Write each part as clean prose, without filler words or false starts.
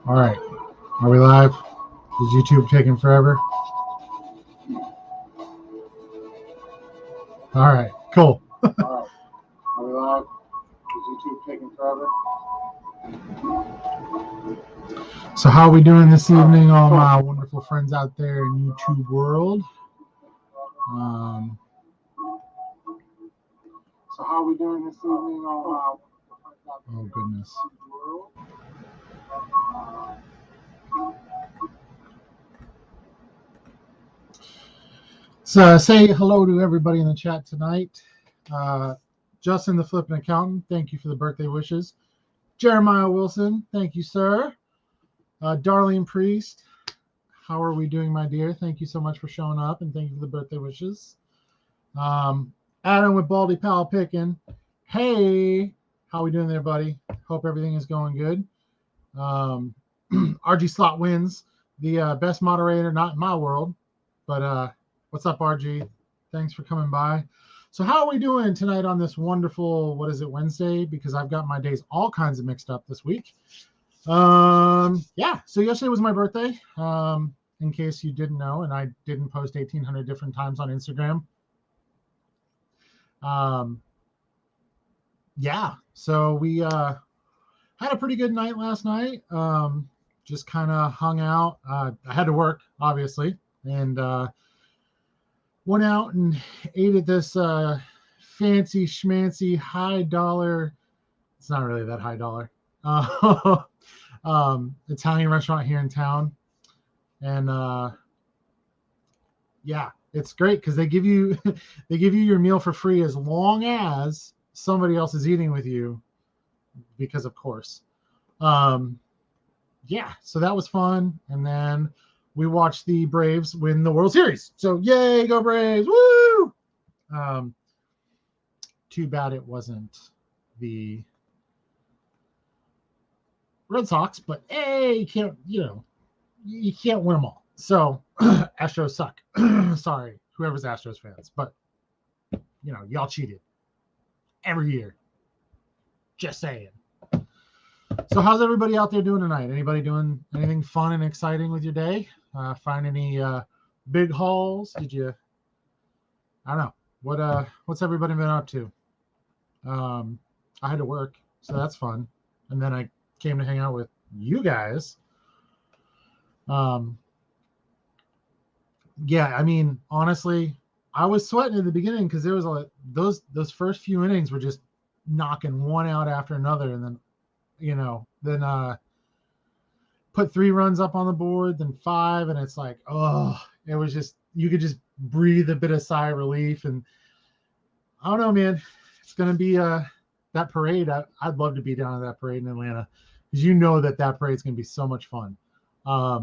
All right. Are we live? Is YouTube taking forever? All right. Cool. All right. Are we live? Is YouTube taking forever? So how are we doing this evening, all my wonderful friends out there in YouTube world? So how are we doing this evening, all my oh goodness. So say hello to everybody in the chat tonight. Justin the Flippin' Accountant, thank you for the birthday wishes. Jeremiah Wilson, thank you, sir. Darlene Priest, how are we doing, my dear? Thank you so much for showing up, and thank you for the birthday wishes. Adam with Baldy Pal Pickin', hey, how are we doing there, buddy? Hope everything is going good. RG Slot wins, the best moderator, not in my world, but what's up, RG? Thanks for coming by. So how are we doing tonight on this wonderful, what is it, Wednesday? Because I've got my days all kinds of mixed up this week. Yeah, so yesterday was my birthday, in case you didn't know, and I didn't post 1,800 different times on Instagram. Yeah, so we had a pretty good night last night. Just kind of hung out. I had to work, obviously, and went out and ate at this fancy schmancy high dollar. It's not really that high dollar. Italian restaurant here in town, and yeah, it's great because they give you your meal for free as long as somebody else is eating with you, because of course. Yeah, so that was fun, and then we watched the Braves win the World Series. So yay, go Braves! Woo! Too bad it wasn't the Red Sox, but hey, you can't win them all. So Astros suck. Sorry, whoever's Astros fans, but y'all cheated every year. Just saying. So how's everybody out there doing tonight? Anybody doing anything fun and exciting with your day? Find any big hauls? Did you? I don't know. What's everybody been up to? I had to work, so that's fun. And then I came to hang out with you guys. Yeah, I mean, honestly, I was sweating at the beginning because there was those first few innings were just knocking one out after another, and then put 3 runs up on the board, then 5, and it's like, oh, it was just, you could just breathe a bit of sigh of relief. And I don't know, man, it's going to be that parade. I'd love to be down at that parade in Atlanta, because that parade's going to be so much fun. I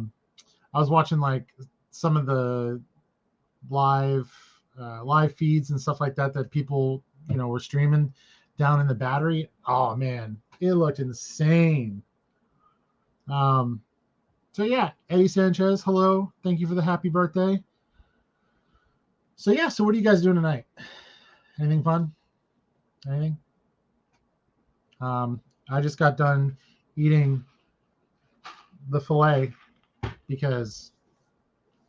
was watching like some of the live feeds and stuff like that people were streaming down in the Battery. Oh man, it looked insane. So yeah, Eddie Sanchez, hello. Thank you for the happy birthday. So yeah, so what are you guys doing tonight? Anything fun? Anything? I just got done eating the filet because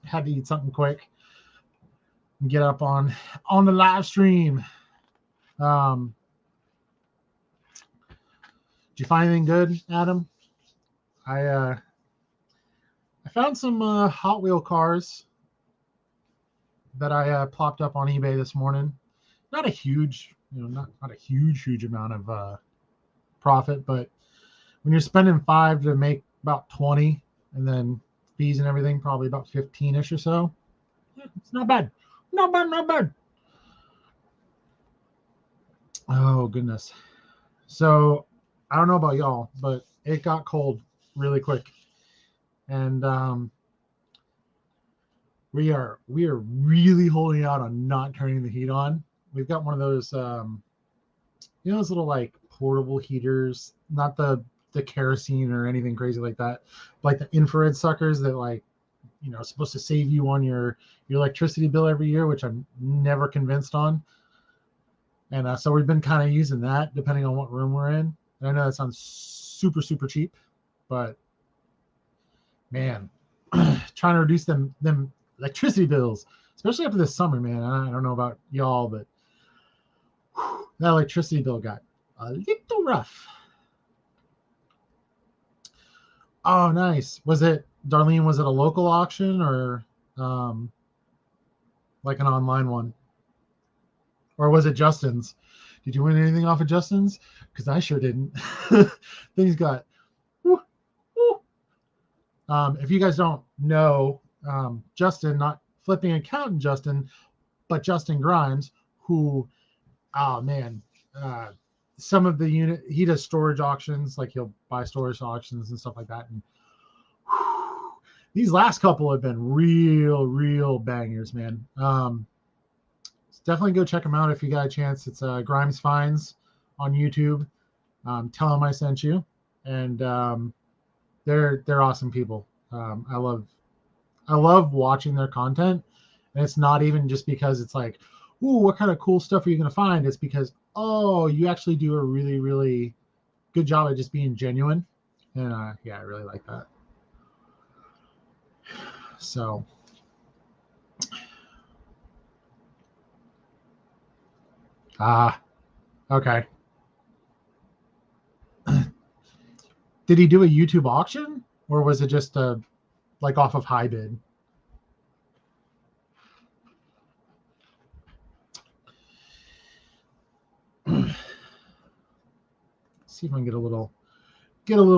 I had to eat something quick and get up on the live stream. Did you find anything good, Adam? I found some Hot Wheel cars that I plopped up on eBay this morning. Not a huge, not a huge amount of profit, but when you're spending 5 to make about 20, and then fees and everything, probably about 15-ish or so, yeah, it's not bad. Not bad. Oh goodness. So I don't know about y'all, but it got cold really quick, and we are really holding out on not turning the heat on. We've got one of those those little like portable heaters, not the kerosene or anything crazy like that, like the infrared suckers that like supposed to save you on your electricity bill every year, which I'm never convinced on. And so we've been kind of using that depending on what room we're in. And I know that sounds super, super cheap, but man, trying to reduce them electricity bills, especially after this summer, man. I don't know about y'all, but that electricity bill got a little rough. Oh, nice. Was it, Darlene, was it a local auction or like an online one? Or was it Justin's? Did you win anything off of Justin's? Because I sure didn't. Things got. Woo, woo. If you guys don't know, Justin, not flipping accountant Justin, but Justin Grimes, who, oh man, some of the unit, he does storage auctions, like he'll buy storage auctions and stuff like that. And whew, these last couple have been real bangers, man. Definitely go check them out if you got a chance. It's Grimes Finds on YouTube. Tell them I sent you, and they're awesome people. I love watching their content, and it's not even just because it's like, ooh, what kind of cool stuff are you gonna find? It's because, oh, you actually do a really good job at just being genuine, and yeah, I really like that. So. Okay. Did he do a YouTube auction, or was it just like off of high bid? See if I can get a little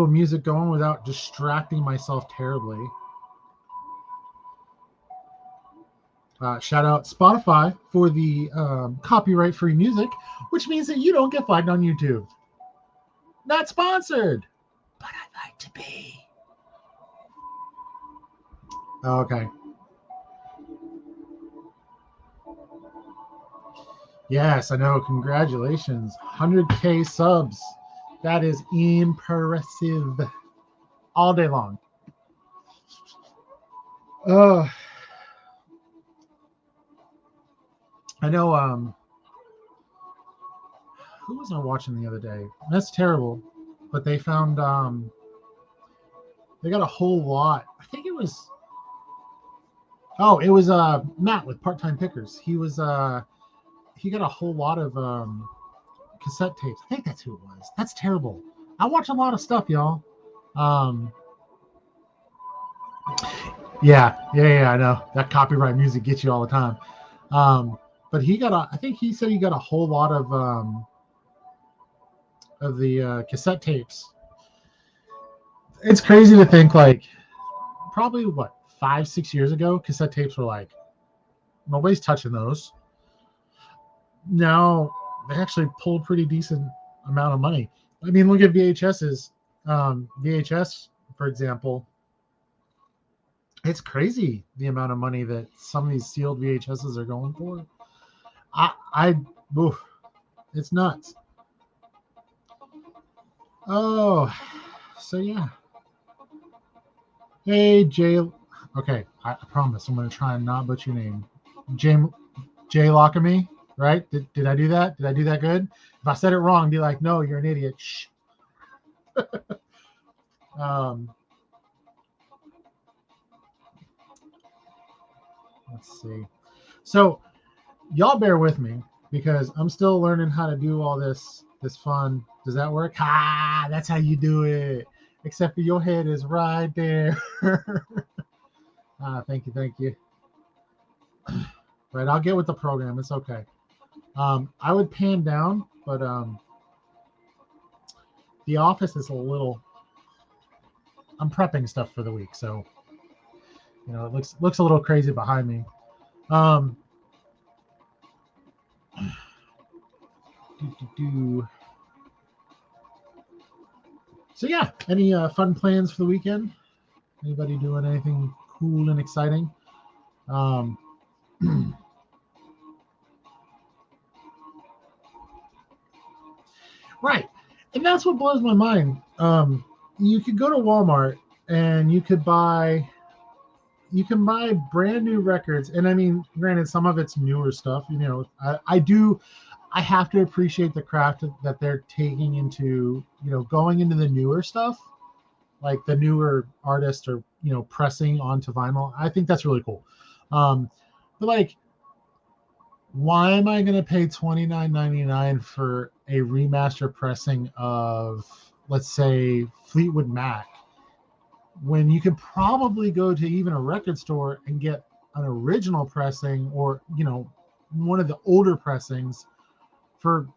music going without distracting myself terribly. Shout out Spotify for the copyright free music, which means that you don't get flagged on YouTube. Not sponsored, but I'd like to be. Okay. Yes, I know. Congratulations. 100K subs. That is impressive. All day long. I know, who was I watching the other day? That's terrible. But they found, they got a whole lot. I think it was, Matt with Part-Time Pickers. He got a whole lot of cassette tapes. I think that's who it was. That's terrible. I watch a lot of stuff, y'all. Yeah, I know. That copyright music gets you all the time. But I think he said he got a whole lot of the cassette tapes. It's crazy to think, like, probably 5-6 years ago, cassette tapes were like, nobody's touching those. Now they actually pulled pretty decent amount of money. I mean, look at VHSs. VHS, for example, it's crazy the amount of money that some of these sealed VHSs are going for. It's nuts. Oh, so yeah. Hey, Jay. Okay, I promise I'm going to try and not butcher your name. Jay Lockamy, right? Did I do that? Did I do that good? If I said it wrong, be like, no, you're an idiot. Shh. Let's see. So y'all bear with me because I'm still learning how to do all this fun. Does that work? That's how you do it. Except for your head is right there. Thank you. Right, I'll get with the program. It's okay. I would pan down, but the office is a little. I'm prepping stuff for the week, so it looks a little crazy behind me. So yeah, any fun plans for the weekend? Anybody doing anything cool and exciting? Right, and that's what blows my mind. You could go to Walmart and you can buy brand new records, and I mean, granted, some of it's newer stuff. I I have to appreciate the craft that they're taking into, going into the newer stuff, like the newer artists are, pressing onto vinyl. I think that's really cool. But like, why am I going to pay $29.99 for a remaster pressing of, let's say, Fleetwood Mac, when you could probably go to even a record store and get an original pressing, or one of the older pressings, for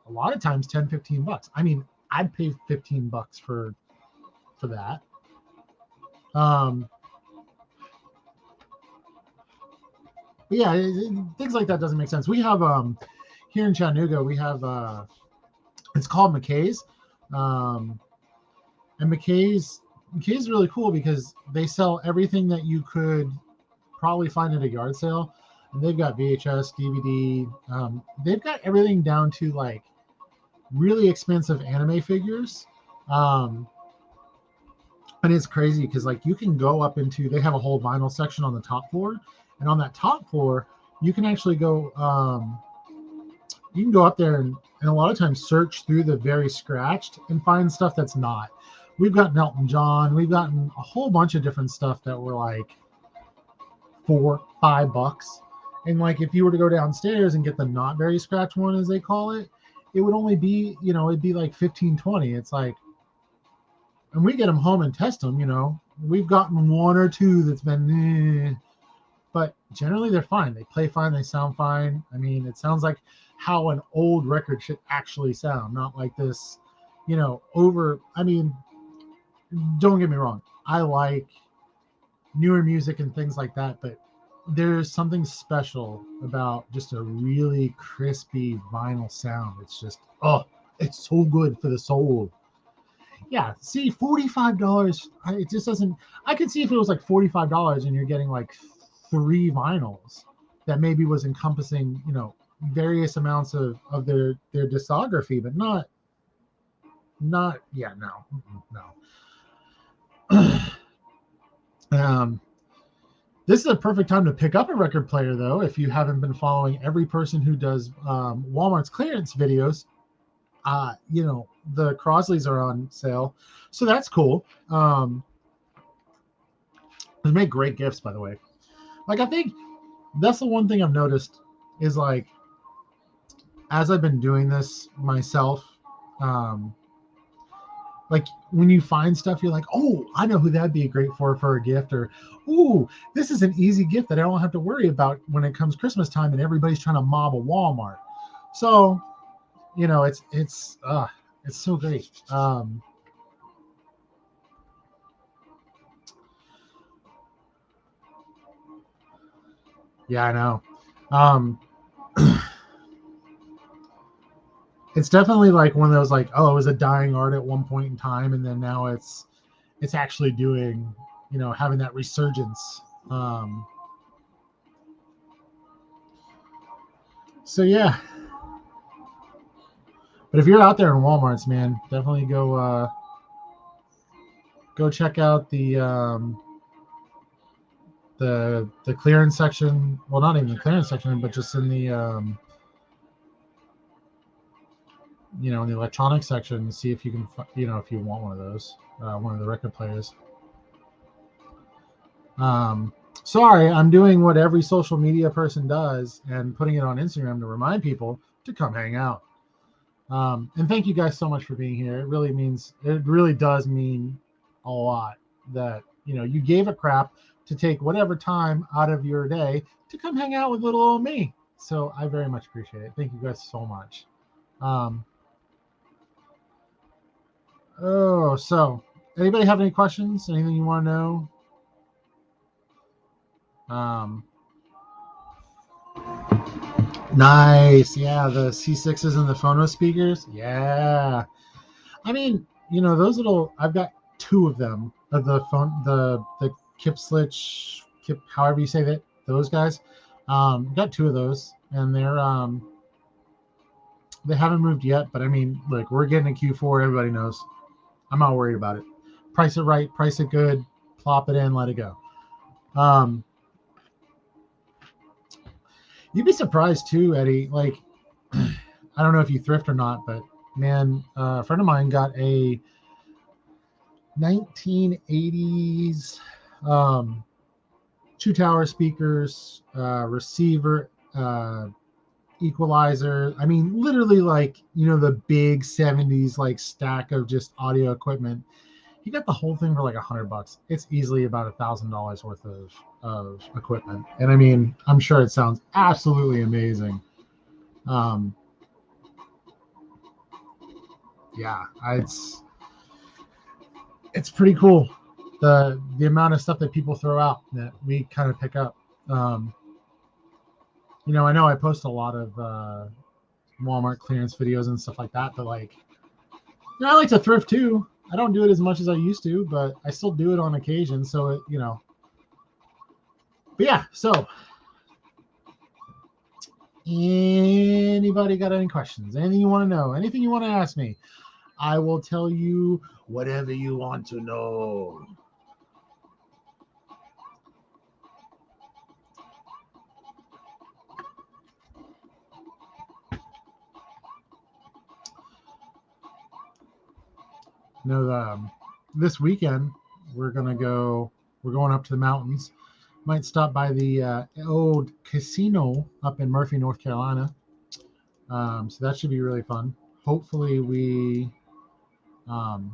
a lot of times $10-15. I mean, I'd pay $15 for that. But yeah, things like that doesn't make sense. We have here in Chattanooga, we have it's called McKay's, and McKay's is really cool because they sell everything that you could probably find at a yard sale. And they've got VHS, DVD. They've got everything down to like really expensive anime figures. And it's crazy because like you can go up into, they have a whole vinyl section on the top floor. And on that top floor, you can actually go, you can go up there and a lot of times search through the very scratched and find stuff that's not. We've gotten Elton John. We've gotten a whole bunch of different stuff that were like $4-5. And like if you were to go downstairs and get the not very scratched one, as they call it, it would only be, it'd be like $15-20. It's like, and we get them home and test them, We've gotten one or two that's been, but generally they're fine. They play fine. They sound fine. I mean, it sounds like how an old record should actually sound, not like this, over. I mean, don't get me wrong. I like newer music and things like that, but there's something special about just a really crispy vinyl sound. It's just, it's so good for the soul. Yeah, see, $45. It just doesn't. I could see if it was like $45 and you're getting like 3 vinyls that maybe was encompassing, various amounts of their discography, but not. Yeah, no. This is a perfect time to pick up a record player, though, if you haven't been following every person who does Walmart's clearance videos. The Crosleys are on sale, so that's cool. They make great gifts, by the way. Like, I think that's the one thing I've noticed is, like, as I've been doing this myself, like when you find stuff, you're like, oh, I know who that'd be great for a gift, or, ooh, this is an easy gift that I don't have to worry about when it comes Christmas time and everybody's trying to mob a Walmart. So, it's so great. Yeah, I know. It's definitely like one of those, like, oh, it was a dying art at one point in time, and then now it's actually doing, having that resurgence. So yeah. But if you're out there in Walmart's, man, definitely go check out the clearance section. Well, not even the clearance section, but just in the in the electronics section, and see if you can, if you want one of those, one of the record players. Sorry, I'm doing what every social media person does and putting it on Instagram to remind people to come hang out. And thank you guys so much for being here. It really does mean a lot that, you gave a crap to take whatever time out of your day to come hang out with little old me. So I very much appreciate it. Thank you guys so much. So anybody have any questions? Anything you want to know? Nice. Yeah, the C6s and the phono speakers. Yeah. I mean, those little, I've got 2 of them, of the phone, the Kip, however you say that, those guys. Got 2 of those, and they haven't moved yet, but I mean, look, we're getting a Q4, everybody knows. I'm not worried about it. Price it right, price it good, plop it in, let it go. You'd be surprised too, Eddie. Like, I don't know if you thrift or not, but man, a friend of mine got a 1980s two tower speakers, receiver, equalizer. I mean, literally like, the big 70s like stack of just audio equipment. He got the whole thing for like $100. It's easily about $1,000 worth of equipment. And I mean, I'm sure it sounds absolutely amazing. Yeah, it's pretty cool. The amount of stuff that people throw out that we kind of pick up. I know I post a lot of Walmart clearance videos and stuff like that, but like, I like to thrift too. I don't do it as much as I used to, but I still do it on occasion. So it, but yeah. So, anybody got any questions? Anything you want to know? Anything you want to ask me? I will tell you whatever you want to know. This weekend we're going up to the mountains. Might stop by the old casino up in Murphy, North Carolina. So that should be really fun. Hopefully we have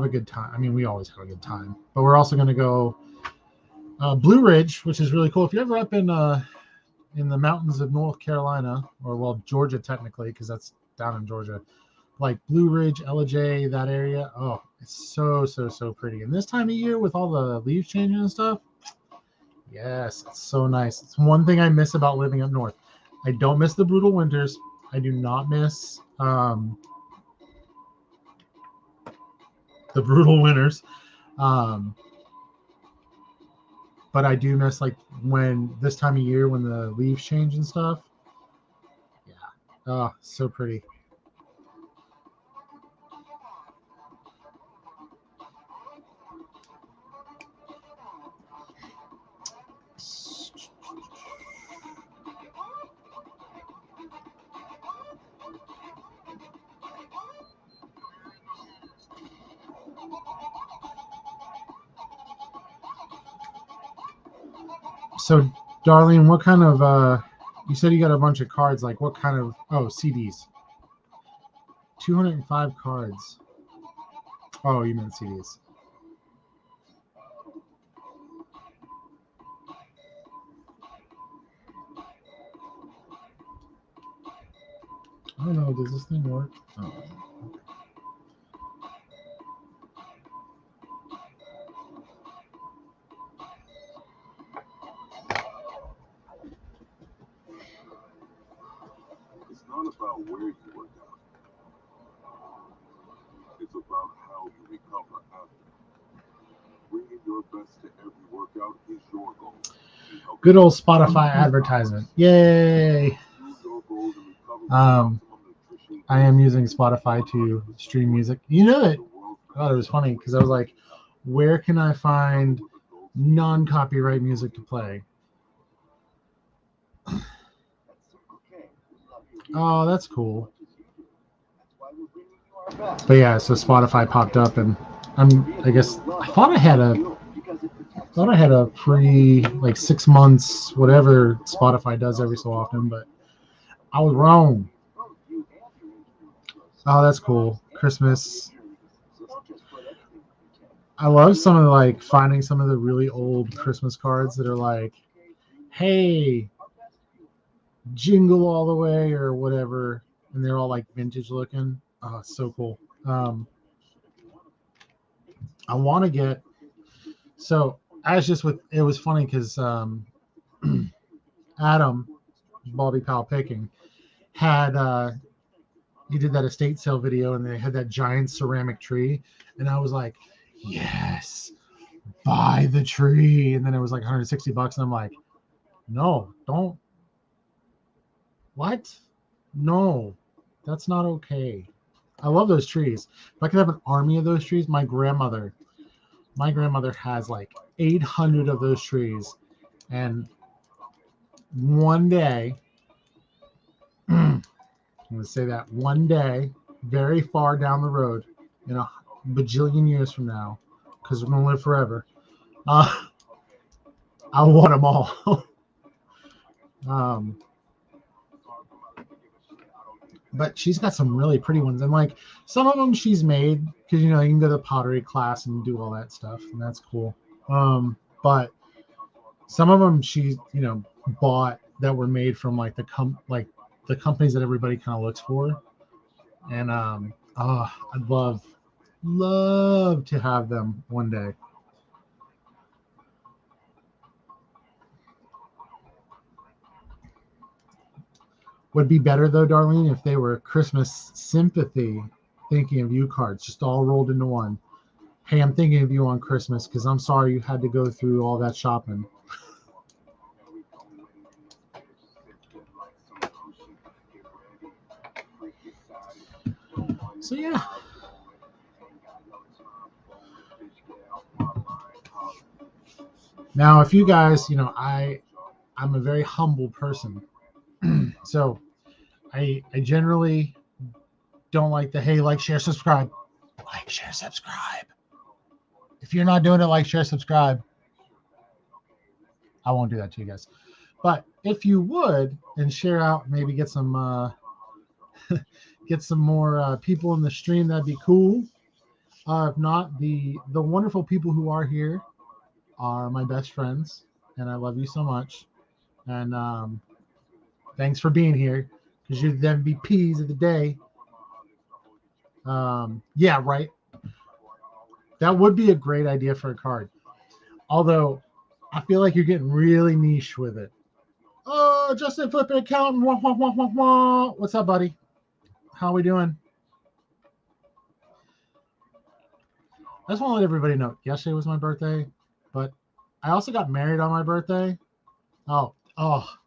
a good time. I mean, we always have a good time, but we're also going to go Blue Ridge, which is really cool. If you're ever up in the mountains of North Carolina, or Georgia technically, because that's down in Georgia, like Blue Ridge, LJ, that area. Oh, it's so pretty. And this time of year with all the leaves changing and stuff, yes, it's so nice. It's one thing I miss about living up north. I don't miss the brutal winters. I do not miss the brutal winters. But I do miss like when this time of year when the leaves change and stuff. Yeah. Oh, so pretty. So, Darlene, what kind of you said you got a bunch of cards, like what kind of CDs? 205 cards. Oh, you meant CDs. I don't know, does this thing work? Oh. It's not about where you work out. It's about how you recover after. Bringing your best to every workout is your goal. Good old Spotify advertisement. Yay! I am using Spotify to stream music. You know it. I thought it was funny because I was like, where can I find non-copyright music to play? Oh, that's cool. But yeah, so Spotify popped up, and I thought I had a free like 6 months, whatever Spotify does every so often, but I was wrong. Oh, that's cool. Christmas. I love some of finding some of the really old Christmas cards that are like, hey, jingle all the way or whatever, and they're all like vintage looking. Oh, it's so cool. I want to get, so I was just it was funny because Adam, Baldy Pal Picking, had he did that estate sale video and they had that giant ceramic tree, and I was like, yes, buy the tree. And then it was like $160, and I'm like, no, don't. What? No, that's not okay. I love those trees. If I could have an army of those trees, my grandmother has like 800 of those trees, and one day I'm going to say that one day, very far down the road, in a bajillion years from now, because we're going to live forever, I want them all. But she's got some really pretty ones, and like some of them she's made because you can go to pottery class and do all that stuff, and that's cool. But some of them she bought that were made from like the companies that everybody kind of looks for, and I'd love to have them one day. Would be better though, Darlene, if they were Christmas sympathy thinking of you cards, just all rolled into one. Hey, I'm thinking of you on Christmas because I'm sorry you had to go through all that shopping. So yeah. Now, if you guys, I'm a very humble person. So I generally don't like the hey, like, share, subscribe. Like, share, subscribe. If you're not doing it, like, share, subscribe, I won't do that to you guys. But if you would and share out, maybe get some more people in the stream, that'd be cool. If not, the wonderful people who are here are my best friends, and I love you so much. And thanks for being here, because you're the MVPs of the day. Yeah, right. That would be a great idea for a card. Although, I feel like you're getting really niche with it. Oh, Justin Flippin' Accountant. Wah, wah, wah, wah, wah. What's up, buddy? How we doing? I just want to let everybody know, yesterday was my birthday, but I also got married on my birthday. Oh,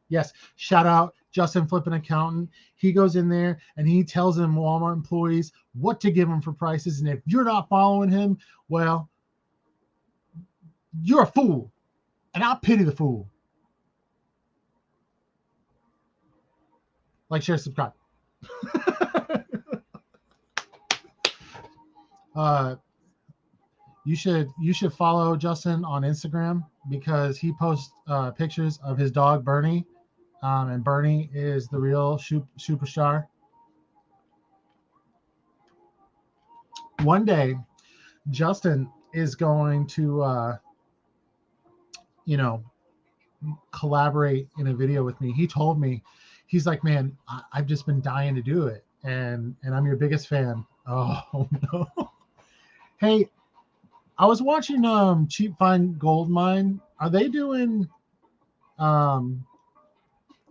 yes. Shout out Justin Flippin' Accountant. He goes in there and he tells them Walmart employees what to give them for prices. And if you're not following him, well, you're a fool. And I'll pity the fool. Like, share, subscribe. You should follow Justin on Instagram because he posts pictures of his dog Bernie, and Bernie is the real superstar. One day, Justin is going to collaborate in a video with me. He told me, he's like, man, I've just been dying to do it, and I'm your biggest fan. Oh no. Hey, I was watching Cheap Find Gold Mine. Are they doing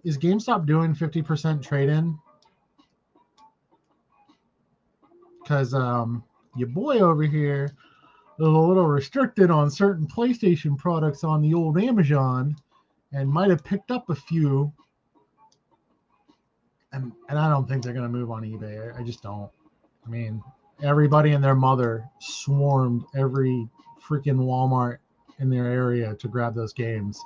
is GameStop doing 50% trade-in? Because your boy over here is a little restricted on certain PlayStation products on the old Amazon, and might have picked up a few. And I don't think they're going to move on eBay. I just don't. I mean, everybody and their mother swarmed every freaking Walmart in their area to grab those games.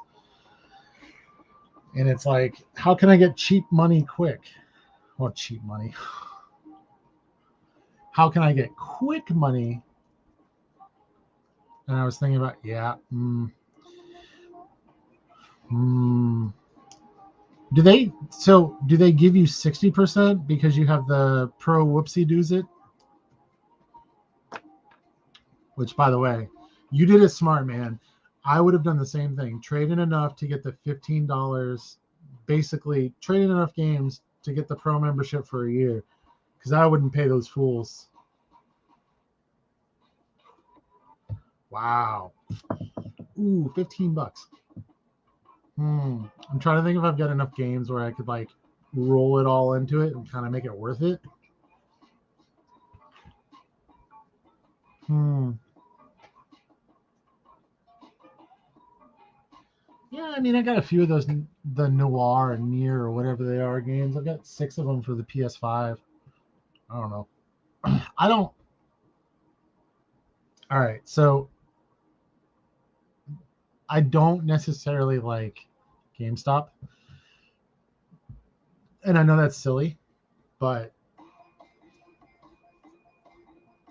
And it's like, how can I get cheap money quick? Well, cheap money. How can I get quick money? And I was thinking about, do they give you 60% because you have the pro whoopsie doos it? Which, by the way, you did it smart, man. I would have done the same thing. Trade in enough to get the $15. Basically, trade in enough games to get the pro membership for a year, because I wouldn't pay those fools. Wow. Ooh, $15. I'm trying to think if I've got enough games where I could like roll it all into it and kind of make it worth it. Yeah, I mean, I got a few of those, the Noir and Nier or whatever they are games. I've got 6 of them for the PS5. I don't know. All right, so I don't necessarily like GameStop. And I know that's silly. But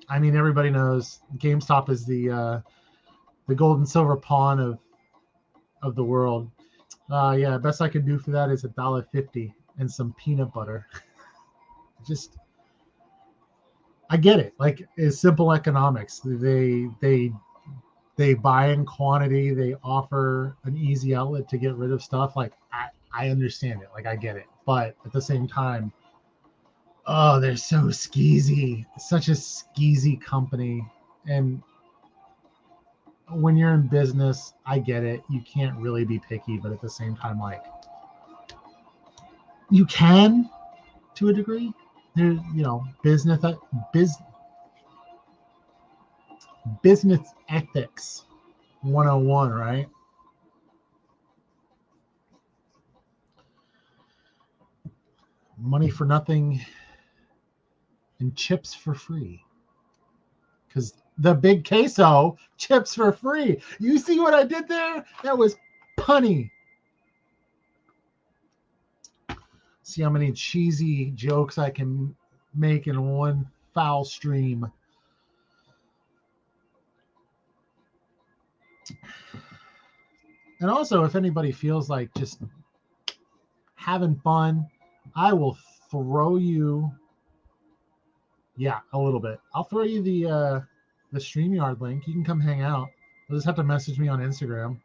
I mean, everybody knows GameStop is the gold and silver pawn of the world. Yeah, best I could do for that is $1.50 and some peanut butter. Just, I get it. Like, it's simple economics. They buy in quantity. They offer an easy outlet to get rid of stuff. Like, I understand it. Like, I get it. But at the same time, oh, they're so skeezy. Such a skeezy company. And when you're in business, I get it. You can't really be picky, but at the same time, like, you can to a degree. There's, business ethics 101, right? Money for nothing and chips for free. Because the big queso, chips for free. You see what I did there? That was punny. See how many cheesy jokes I can make in one foul stream. And also, if anybody feels like just having fun, I will throw you, yeah, a little bit. I'll throw you the StreamYard link. You can come hang out. You'll just have to message me on Instagram,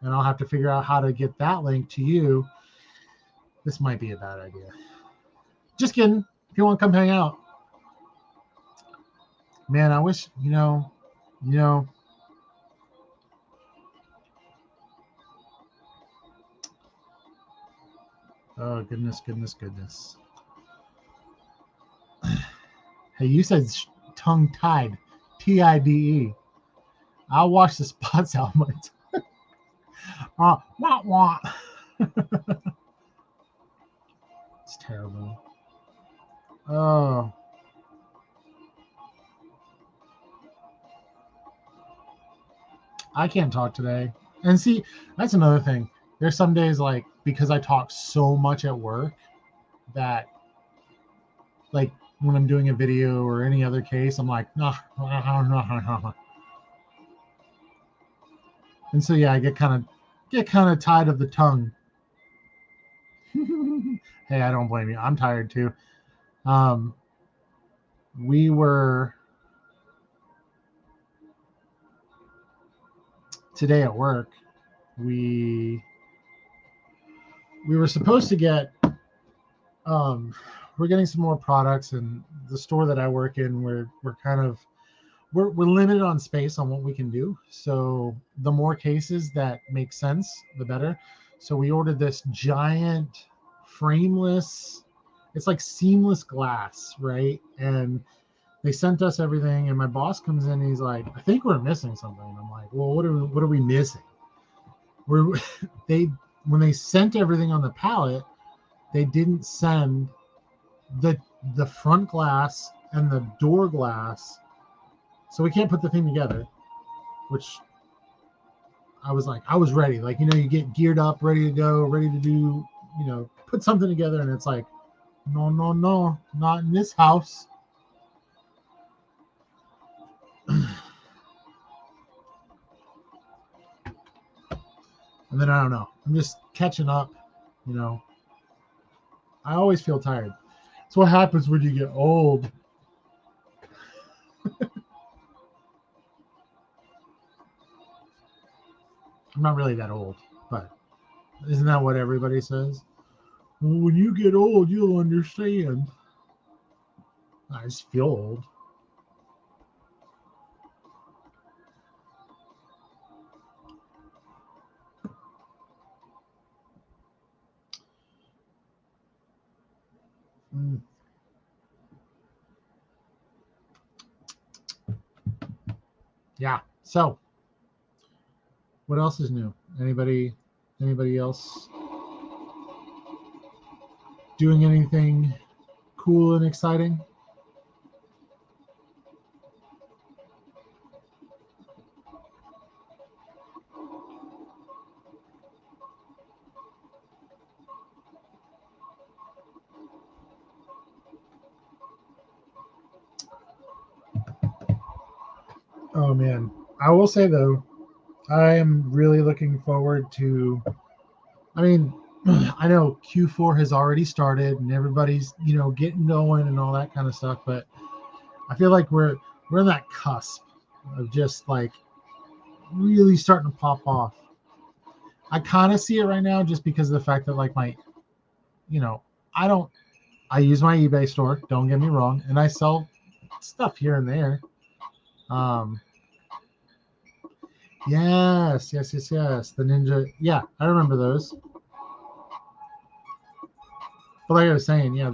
and I'll have to figure out how to get that link to you. This might be a bad idea. Just kidding. If you want to come hang out. Man, I wish, oh, goodness. Hey, you said tongue-tied. TIDE. I'll wash the spots out my tongue. Wah. It's terrible. Oh. I can't talk today. And see, that's another thing. There's some days, like, because I talk so much at work that, like, when I'm doing a video or any other case, I'm like, nah. And so, yeah, I get kind of tired of the tongue. Hey, I don't blame you. I'm tired too. We were today at work. We were supposed to get. We're getting some more products, and the store that I work in, we're limited on space on what we can do. So the more cases that make sense, the better. So we ordered this giant frameless, it's like seamless glass, right? And they sent us everything, and my boss comes in and he's like, I think we're missing something. And I'm like, well, what are we missing? When they sent everything on the pallet, they didn't send the front glass and the door glass. So we can't put the thing together, which I was like, I was ready. Like, you get geared up, ready to go, ready to do, put something together. And it's like, no, not in this house. And then I don't know. I'm just catching up, I always feel tired. It's what happens when you get old. I'm not really that old, but isn't that what everybody says? Well, when you get old, you'll understand. I just feel old. Yeah. So, what else is new? Anybody else doing anything cool and exciting? Oh man, I will say though, I am really looking forward to. I mean, I know Q4 has already started and everybody's getting going and all that kind of stuff, but I feel like we're in that cusp of just like really starting to pop off. I kind of see it right now just because of the fact that like my, I don't. I use my eBay store. Don't get me wrong, and I sell stuff here and there. Um, yes. The Ninja. Yeah, I remember those. But like I was saying, yeah, I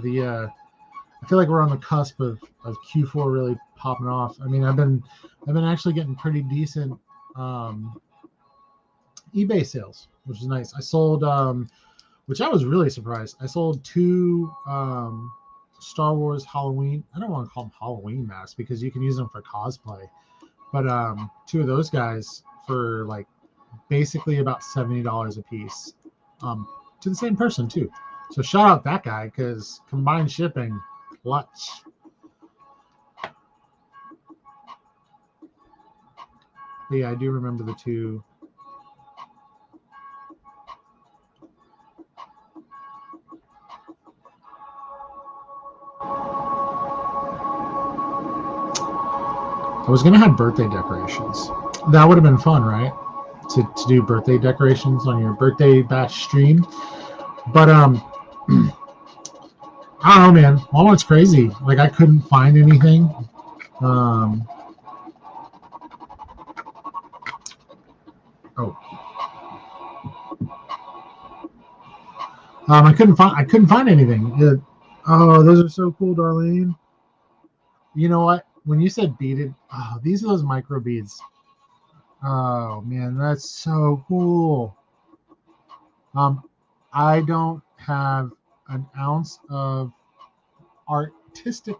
feel like we're on the cusp of Q4 really popping off. I mean, I've been actually getting pretty decent eBay sales, which is nice. I sold, which I was really surprised. I sold 2 Star Wars Halloween. I don't want to call them Halloween masks because you can use them for cosplay, but 2 of those guys for like basically about $70 a piece, to the same person too. So shout out that guy because combined shipping, clutch. But yeah, I do remember the 2. I was gonna have birthday decorations. That would have been fun, right? To do birthday decorations on your birthday bash stream. But I don't know, man. Walmart's crazy. Like I couldn't find anything. I couldn't find anything. Oh, those are so cool, Darlene. You know what? When you said beaded, oh, these are those micro beads. Oh man, that's so cool. I don't have an ounce of artistic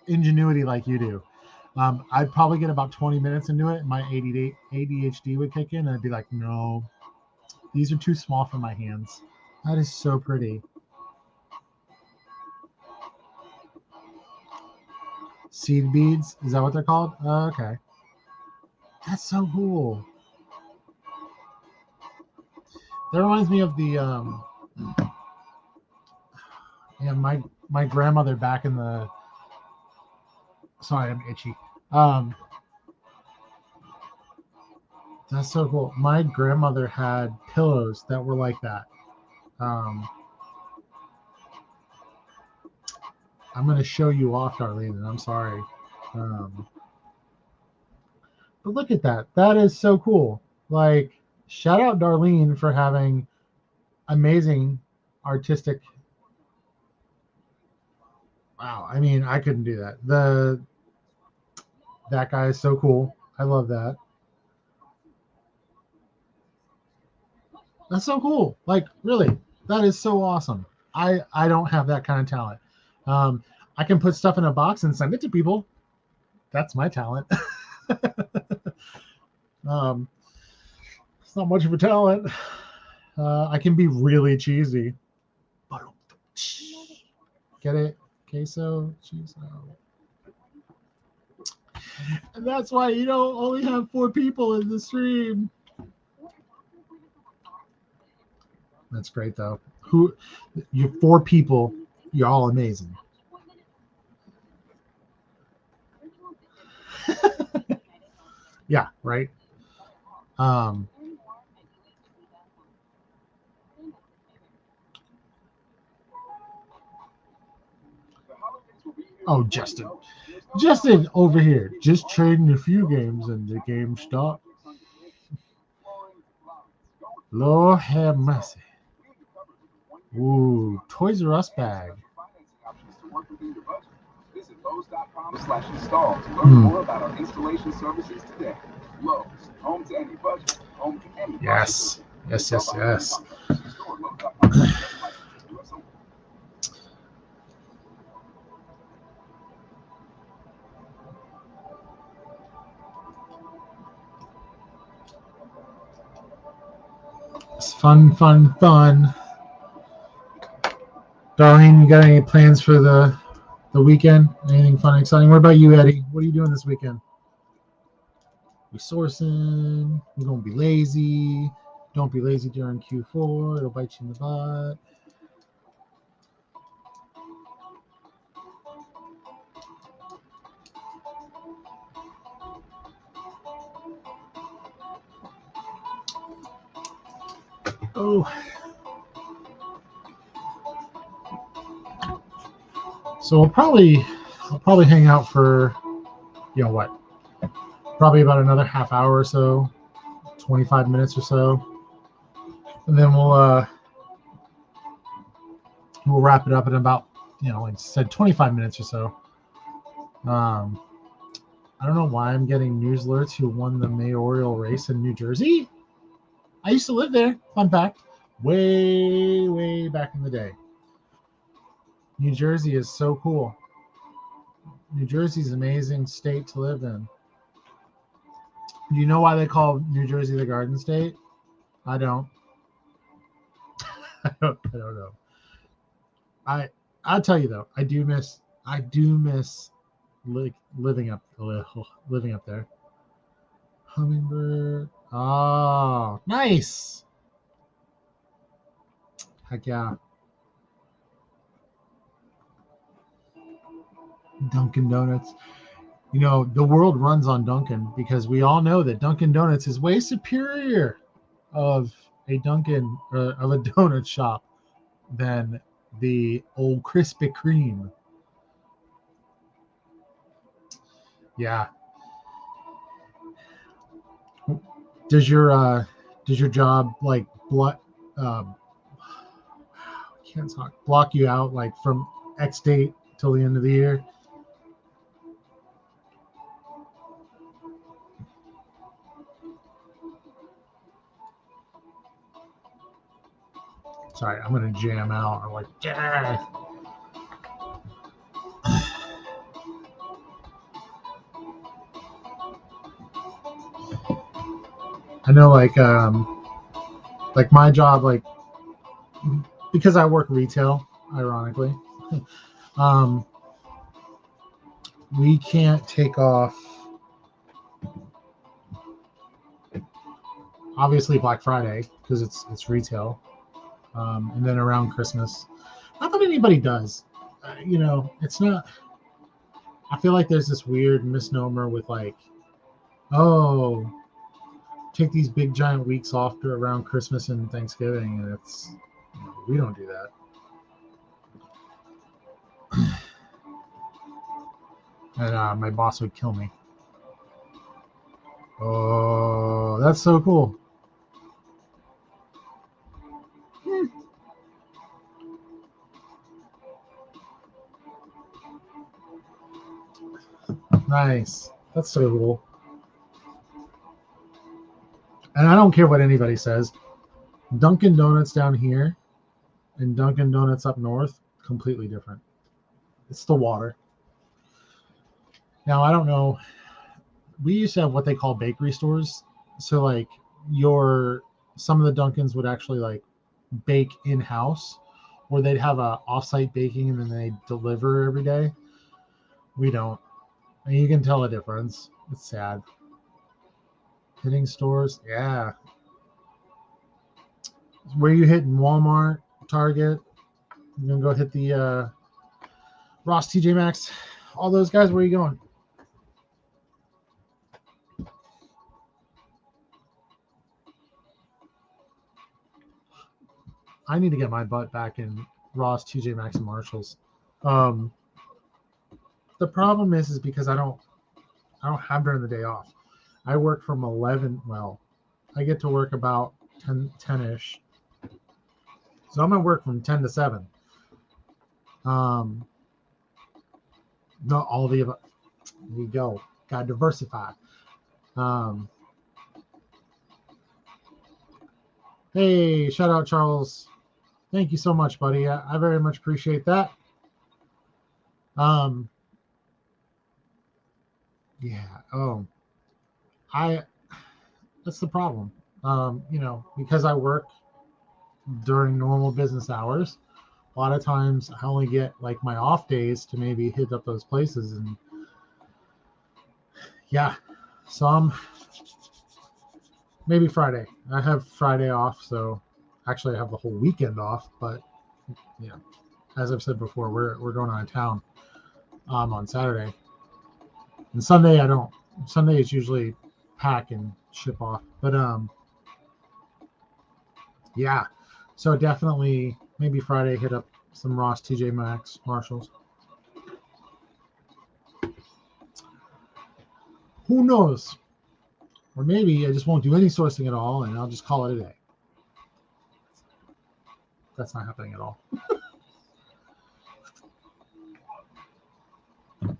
ingenuity like you do. I'd probably get about 20 minutes into it. My ADHD would kick in, and I'd be like, no, these are too small for my hands. That is so pretty. Seed beads, is that what they're called? Okay. That's so cool. That reminds me of the yeah, my grandmother back in the sorry, I'm itchy. That's so cool. My grandmother had pillows that were like that. I'm going to show you off, Darlene, and I'm sorry. But look at that. That is so cool. Like, shout out Darlene for having amazing artistic. Wow. I mean, I couldn't do that. That guy is so cool. I love that. That's so cool. Like, really, that is so awesome. I don't have that kind of talent. I can put stuff in a box and send it to people. That's my talent. It's not much of a talent. I can be really cheesy. Get it? Queso, cheese. And that's why you don't only have 4 people in the stream. That's great though. You 4 people, you're all amazing. Yeah, right. Oh, Justin over here, just trading a few games and the game stopped. Lord have mercy. Ooh, Toys R Us bag. Visit Lowe's.com/install to learn more about our installation services today. Lowe's, home to any budget, home to any yes. Yes. It's fun. Darlene, you got any plans for the weekend? Anything fun, exciting? What about you, Eddie? What are you doing this weekend? be sourcing. We're gonna be lazy. Don't be lazy during Q4. It'll bite you in the butt. Oh. So I'll probably hang out for, what? Probably about another half hour or so, 25 minutes or so. And then we'll wrap it up in about, like I said, 25 minutes or so. I don't know why I'm getting news alerts who won the mayoral race in New Jersey. I used to live there. Fun fact. Way, way back in the day. New Jersey is so cool. New Jersey's an amazing state to live in. Do you know why they call New Jersey the Garden State? I don't. I don't know. I'll tell you though, I do miss living up there. Hummingbird. Oh, nice. Heck yeah. Dunkin Donuts. The world runs on Dunkin because we all know that Dunkin Donuts is way superior of a donut shop than the old Krispy Kreme. Yeah. Does your job block you out like from X date till the end of the year? Sorry, I'm gonna jam out. I'm like, yeah. I know, like my job, because I work retail, ironically, we can't take off. Obviously, Black Friday because it's retail, and then around Christmas. Not that anybody does. It's not. I feel like there's this weird misnomer with take these big giant weeks off around Christmas and Thanksgiving, and we don't do that. And my boss would kill me. Oh, that's so cool. Nice. That's so cool. And I don't care what anybody says. Dunkin Donuts down here and Dunkin Donuts up north, completely different. It's the water. Now, I don't know. We used to have what they call bakery stores. So, some of the Dunkins would actually, bake in-house, or they'd have a off-site baking and then they deliver every day. We don't. And you can tell the difference. It's sad. Hitting stores, yeah. Where you hitting? Walmart, Target? You're gonna go hit the Ross, TJ Maxx, all those guys. Where are you going? I need to get my butt back in Ross, TJ Maxx, and Marshalls. The problem is because I don't have during the day off. I work from 11. Well, I get to work about 10-ish. So I'm gonna work from 10 to 7. Not all the above. There you go. Gotta diversify. Hey, shout out Charles. Thank you so much, buddy. I very much appreciate that. Yeah. That's the problem. Because I work during normal business hours, a lot of times I only get my off days to maybe hit up those places, and yeah, So maybe Friday. I have Friday off, so actually I have the whole weekend off. But yeah, as I've said before, we're going out of town on Saturday, and Sunday I don't. Sunday is usually pack and ship off. But yeah. So definitely maybe Friday hit up some Ross, TJ Maxx, Marshalls. Who knows? Or maybe I just won't do any sourcing at all and I'll just call it a day. That's not happening at all.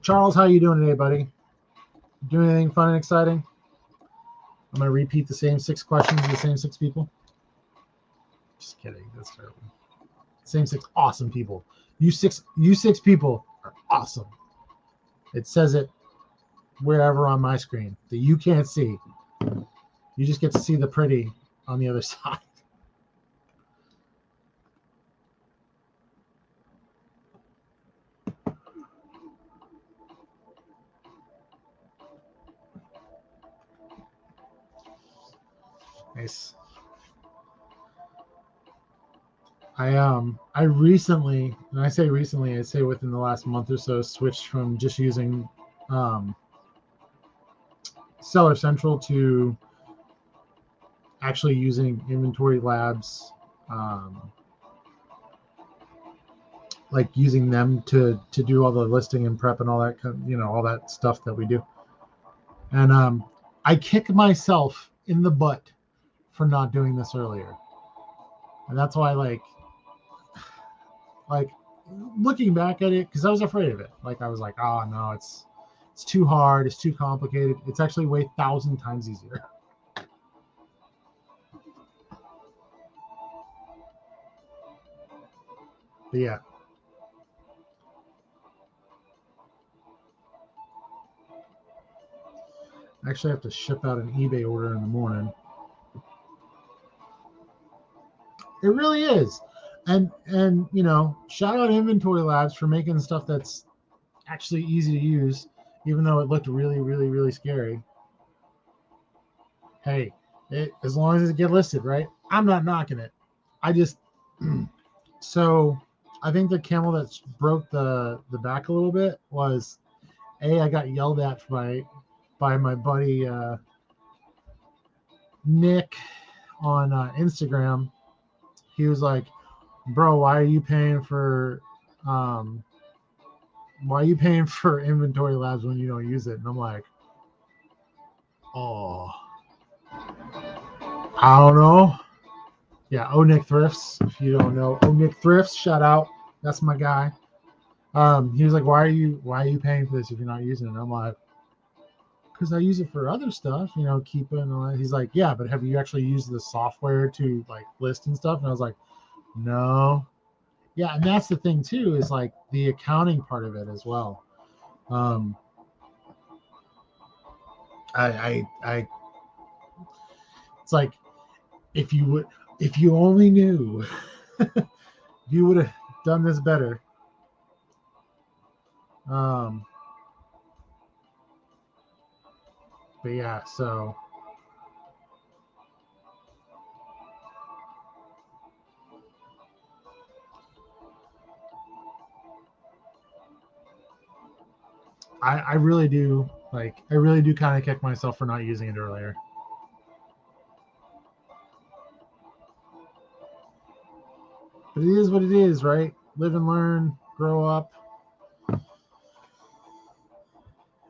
Charles, how you doing today, buddy? Doing anything fun and exciting? I'm going to repeat the same 6 questions to the same 6 people. Just kidding. That's terrible. Same 6 awesome people. You six people are awesome. It says it wherever on my screen that you can't see. You just get to see the pretty on the other side. Nice. I recently, and I say recently, I say within the last month or so, switched from just using Seller Central to actually using Inventory Labs, like using them to do all the listing and prep and all that, all that stuff that we do. And I kick myself in the butt for not doing this earlier, and that's why like looking back at it, because I was afraid of it. Like I was like, oh no, it's too hard, it's too complicated. It's actually way 1,000 times easier. But yeah. I actually have to ship out an eBay order in the morning. It really is. And shout out Inventory Labs for making stuff that's actually easy to use, even though it looked really, really, really scary. Hey, as long as it get listed, right? I'm not knocking it. I just so I think the camel that broke the back a little bit was I got yelled at by my buddy Nick on Instagram. He was like, bro, why are you paying for Inventory Labs when you don't use it? And I'm like, oh, I don't know. Yeah, Nick Thrifts. If you don't know Nick Thrifts, shout out. That's my guy. He was like, why are you paying for this if you're not using it? And I'm like, because I use it for other stuff, keeping and all that. He's like, yeah, but have you actually used the software to like list and stuff? And I was like, no. Yeah, and that's the thing too, is like the accounting part of it as well. I it's like if you only knew, you would have done this better. But yeah, so I really do kind of kick myself for not using it earlier. But it is what it is, right? Live and learn, grow up.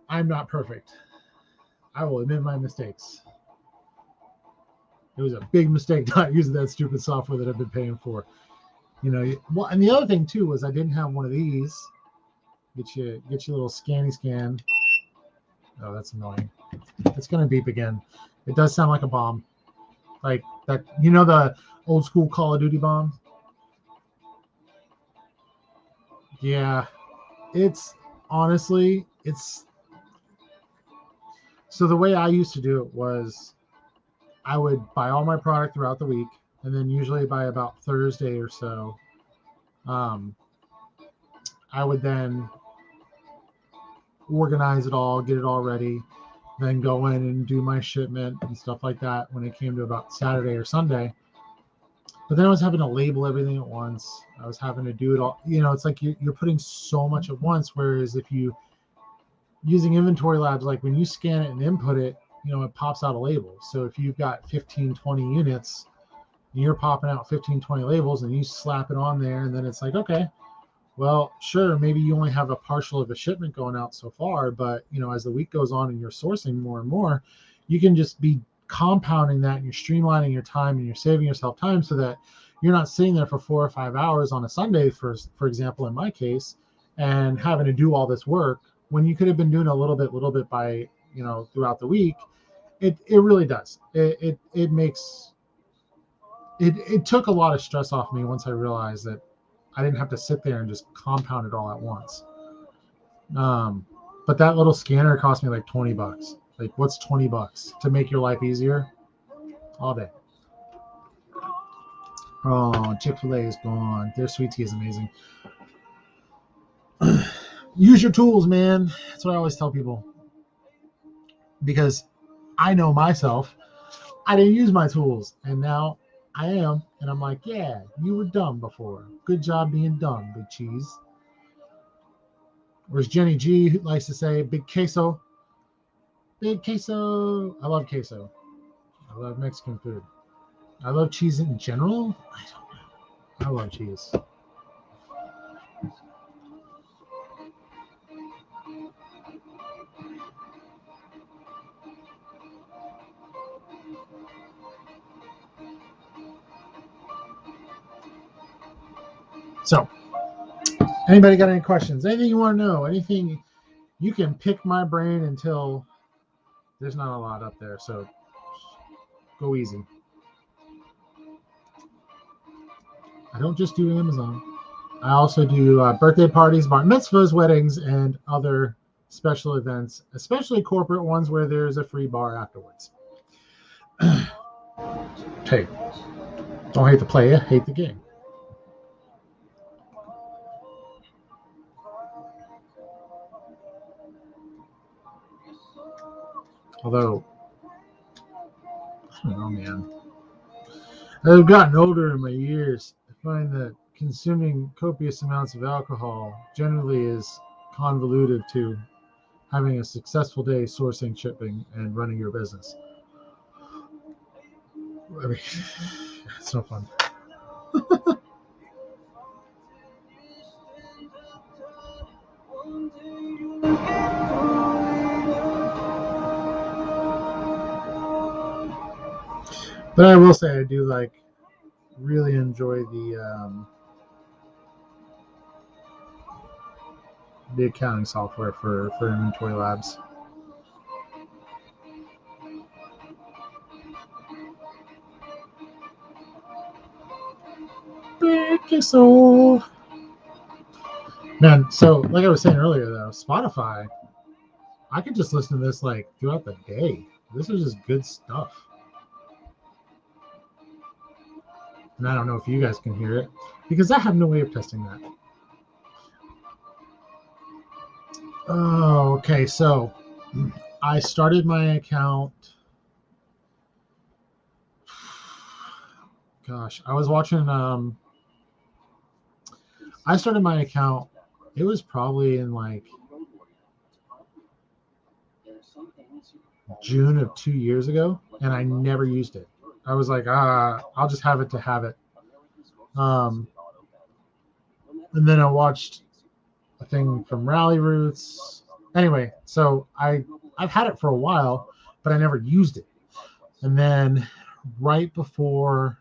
I'm not perfect. I will admit my mistakes. It was a big mistake not using that stupid software that I've been paying for. Well, and the other thing too was I didn't have one of these. Get you a little scanny scan. Oh, that's annoying. It's gonna beep again. It does sound like a bomb, like that. The old school Call of Duty bomb. Yeah, it's honestly so the way I used to do it was I would buy all my product throughout the week, and then usually by about Thursday or so, I would then organize it all, get it all ready, then go in and do my shipment and stuff like that when it came to about Saturday or Sunday. But then I was having to label everything at once. I was having to do it all. It's like you're putting so much at once. Whereas if you using inventory labs, like when you scan it and input it, it pops out a label. So if you've got 15, 20 units, you're popping out 15, 20 labels and you slap it on there. And then it's like, okay, well, sure, maybe you only have a partial of a shipment going out so far. But, as the week goes on and you're sourcing more and more, you can just be compounding that and you're streamlining your time and you're saving yourself time so that you're not sitting there for 4 or 5 hours on a Sunday, for example, in my case, and having to do all this work when you could have been doing a little bit by, throughout the week. It really does. It makes it took a lot of stress off me once I realized that I didn't have to sit there and just compound it all at once. But that little scanner cost me like $20. Like, what's $20 to make your life easier? All day. Oh, Chick-fil-A is gone. Their sweet tea is amazing. Use your tools, man. That's what I always tell people. Because I know myself. I didn't use my tools. And now I am. And I'm like, yeah, you were dumb before. Good job being dumb, Big Cheese. Whereas Jenny G likes to say, Big Queso. Big Queso. I love queso. I love Mexican food. I love cheese in general. I don't know. I love cheese. So, anybody got any questions? Anything you want to know? Anything? You can pick my brain until there's not a lot up there. So, go easy. I don't just do Amazon. I also do birthday parties, bar mitzvahs, weddings, and other special events, especially corporate ones where there's a free bar afterwards. Hey, don't hate the player, hate the game. Although, I don't know, man. As I've gotten older in my years, I find that consuming copious amounts of alcohol generally is convoluted to having a successful day sourcing, shipping, and running your business. I mean, it's no fun. But I will say I do really enjoy the accounting software for inventory labs. Queso. Man, so like I was saying earlier though, Spotify, I could just listen to this throughout the day. This is just good stuff. And I don't know if you guys can hear it because I have no way of testing that. Oh, okay. So I started my account. Gosh, I was watching. I started my account. It was probably in June of 2 years ago, and I never used it. I was like, I'll just have it to have it. And then I watched a thing from Rally Roots. Anyway, so I've had it for a while, but I never used it. And then right before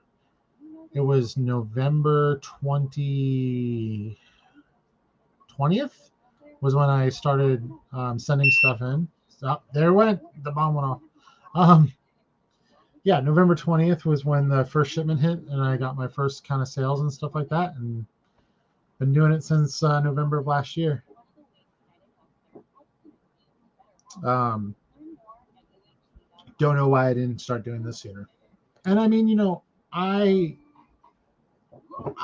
it was November 20th was when I started sending stuff in. So, there went the bomb went off. Yeah, November 20th was when the first shipment hit, and I got my first kind of sales and stuff like that, and been doing it since November of last year. Don't know why I didn't start doing this sooner. And I mean, I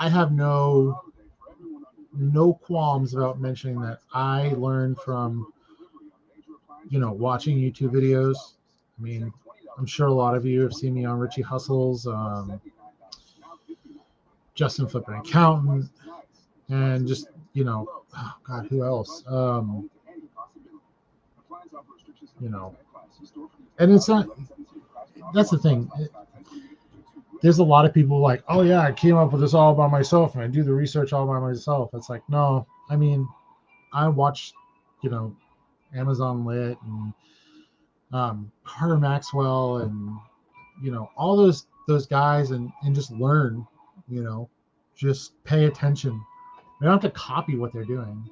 have no qualms about mentioning that I learned from watching YouTube videos. I mean, I'm sure a lot of you have seen me on Richie Hustles, Justin Flippin' Accountant, and just, oh God, who else? And it's not, that's the thing. There's a lot of people like, oh yeah, I came up with this all by myself and I do the research all by myself. It's like, no, I mean, I watch, Amazon Lit and Carter Maxwell and, all those guys and just learn, just pay attention. We don't have to copy what they're doing.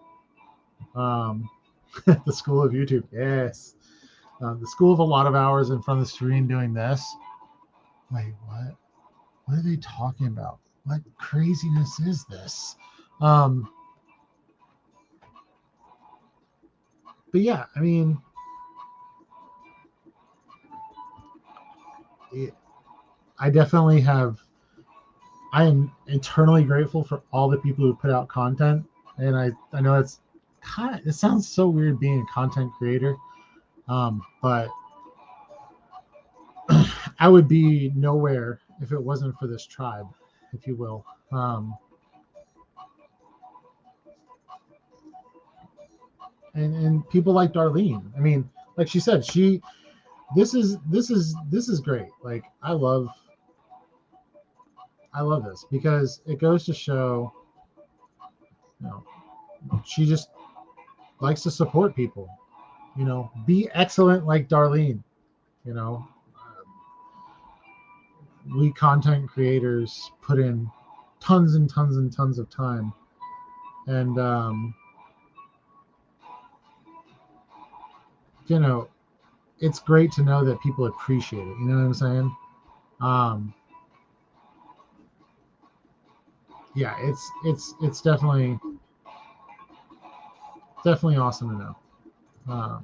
The school of YouTube. Yes. The school of a lot of hours in front of the screen doing this. Wait, what? What are they talking about? What craziness is this? But yeah, I mean, I definitely have. I am eternally grateful for all the people who put out content, and I know it sounds so weird being a content creator, but I would be nowhere if it wasn't for this tribe, if you will. And people like Darlene. I mean, like she said, this is great. Like I love this because it goes to show, she just likes to support people. Be excellent like Darlene. We content creators put in tons and tons and tons of time, and it's great to know that people appreciate it. You know what I'm saying? Yeah, it's definitely awesome to know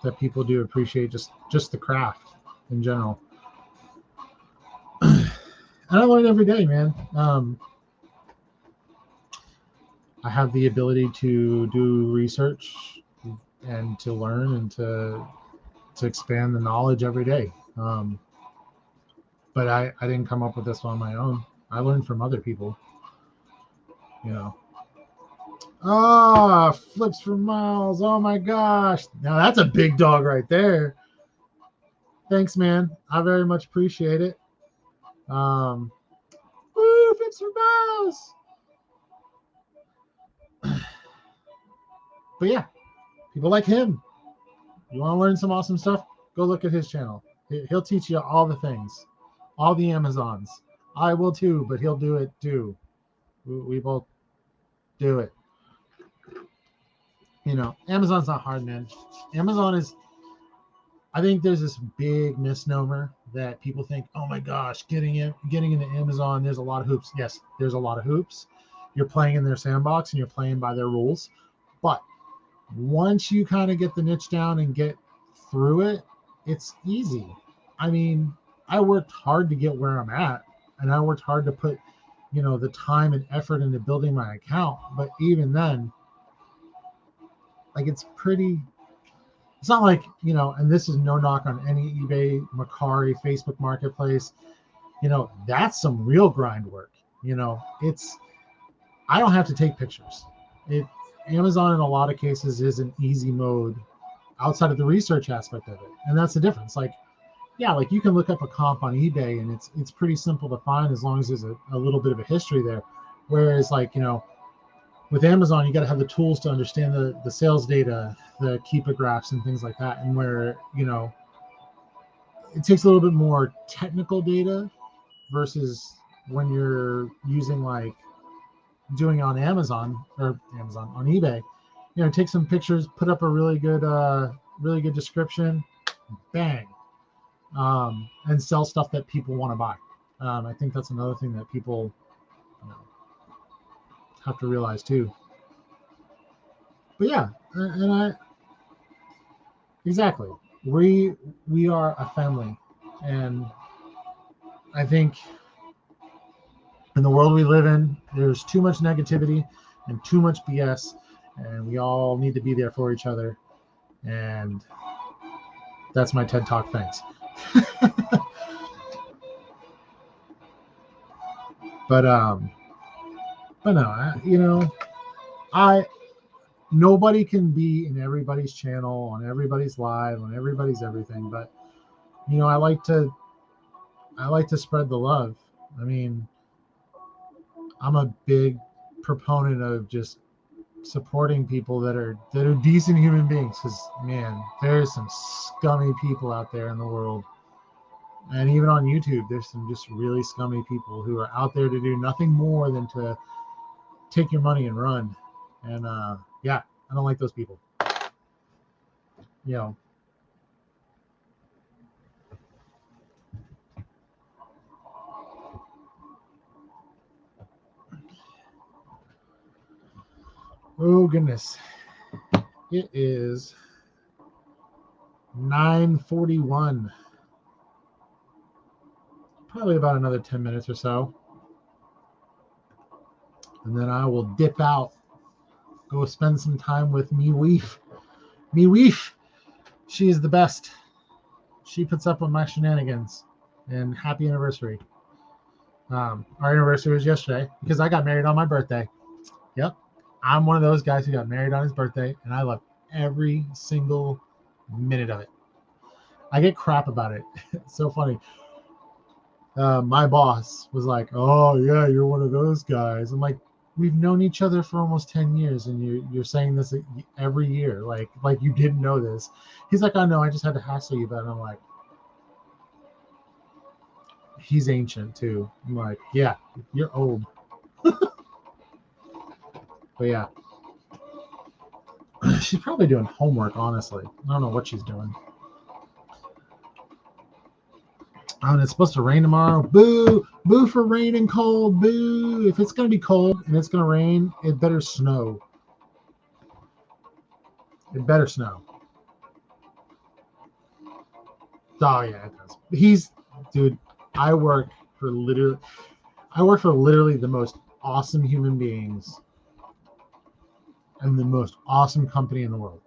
that people do appreciate just the craft in general. And I learn every day, man. I have the ability to do research and to learn and to expand the knowledge every day. But I didn't come up with this on my own. I learned from other people. Flips for miles. Oh my gosh. Now that's a big dog right there. Thanks, man. I very much appreciate it. Flips for miles. But yeah, people like him. You want to learn some awesome stuff? Go look at his channel. He'll teach you all the things, all the Amazons. I will too, but he'll do it too. We both do it. Amazon's not hard, man. Amazon is, I think there's this big misnomer that people think, oh my gosh, getting into Amazon, there's a lot of hoops. Yes, there's a lot of hoops. You're playing in their sandbox and you're playing by their rules. But once you kind of get the niche down and get through it, it's easy. I mean, I worked hard to get where I'm at, and I worked hard to put, the time and effort into building my account. But even then, like, it's not like, and this is no knock on any eBay, Mercari, Facebook Marketplace, that's some real grind work. I don't have to take pictures. Amazon in a lot of cases is an easy mode outside of the research aspect of it. And that's the difference. Like, yeah, like you can look up a comp on eBay and it's pretty simple to find as long as there's a little bit of a history there. Whereas like, with Amazon, you got to have the tools to understand the sales data, the keeper graphs and things like that. And where, it takes a little bit more technical data versus when you're using like doing on Amazon on eBay, take some pictures, put up a really good description, bang, and sell stuff that people want to buy. I think that's another thing that people have to realize too. But yeah, and exactly, we are a family, and I think in the world we live in, there's too much negativity and too much BS, and we all need to be there for each other. And That's my TED Talk. Thanks. But no, nobody can be in everybody's channel, on everybody's live, on everybody's everything. But I like to spread the love. I mean, I'm a big proponent of just supporting people that are decent human beings, because man, there's some scummy people out there in the world, and even on YouTube there's some just really scummy people who are out there to do nothing more than to take your money and run. And yeah, I don't like those people. Oh goodness, it is 9:41. Probably about another 10 minutes or so, and then I will dip out, go spend some time with me weef. She is the best. She puts up with my shenanigans. And happy anniversary. Our anniversary was yesterday because I got married on my birthday. Yep, I'm one of those guys who got married on his birthday, and I love every single minute of it. I get crap about it. It's so funny. My boss was like, "Oh yeah, you're one of those guys." I'm like, "We've known each other for almost 10 years, and you're saying this every year, like you didn't know this." He's like, "I know, I just had to hassle you about it." I'm like, "He's ancient too." I'm like, "Yeah, you're old." But yeah, she's probably doing homework, honestly. I don't know what she's doing. And it's supposed to rain tomorrow. Boo! Boo for rain and cold. Boo! If it's going to be cold and it's going to rain, it better snow. It better snow. Oh, yeah, it does. Dude, I work for literally the most awesome human beings and the most awesome company in the world.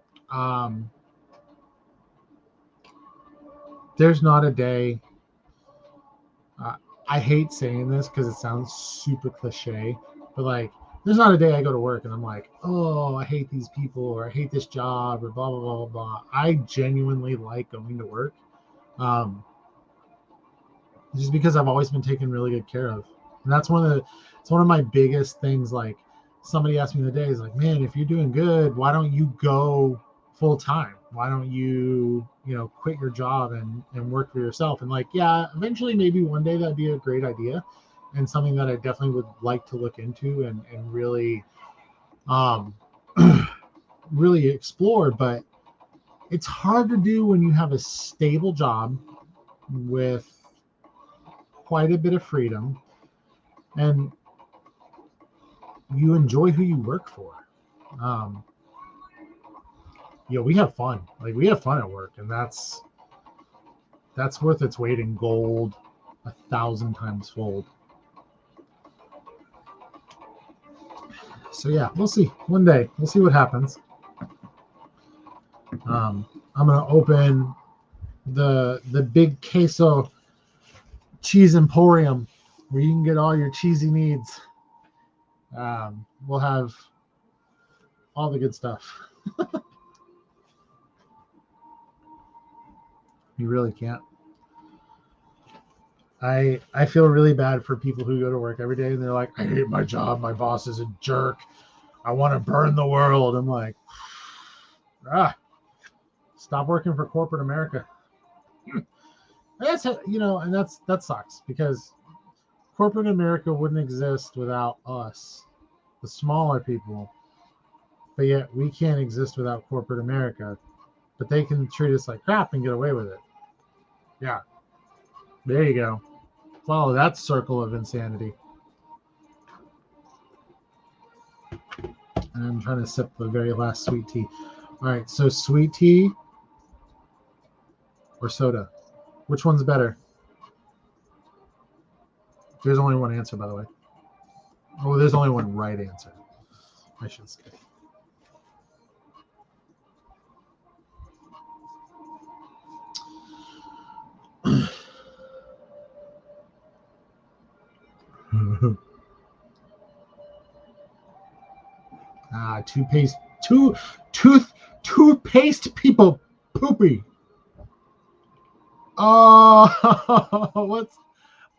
There's not a day. I hate saying this because it sounds super cliche, but like, there's not a day I go to work and I'm like, "Oh, I hate these people," or "I hate this job," or blah blah blah blah blah. I genuinely like going to work, just because I've always been taken really good care of, and it's one of my biggest things. Like, somebody asked me the other day, is like, "Man, if you're doing good, why don't you go full time? Why don't you quit your job and work for yourself?" And like, yeah, eventually maybe one day that'd be a great idea, and something that I definitely would like to look into and really really explore. But it's hard to do when you have a stable job with quite a bit of freedom and you enjoy who you work for. We have fun. Like, we have fun at work, and that's worth its weight in gold 1,000 times fold. So yeah, we'll see. One day, we'll see what happens. I'm gonna open the big Queso cheese emporium where you can get all your cheesy needs. We'll have all the good stuff. You really can't. I feel really bad for people who go to work every day and they're like, "I hate my job. My boss is a jerk. I want to burn the world." I'm like, stop working for corporate America. That's and that sucks, because corporate America wouldn't exist without us, the smaller people. But yet we can't exist without corporate America. But they can treat us like crap and get away with it. Yeah. There you go. Follow that circle of insanity. And I'm trying to sip the very last sweet tea. All right, so sweet tea or soda? Which one's better? There's only one answer, by the way. Oh, there's only one right answer, I should say. Toothpaste people poopy. Oh,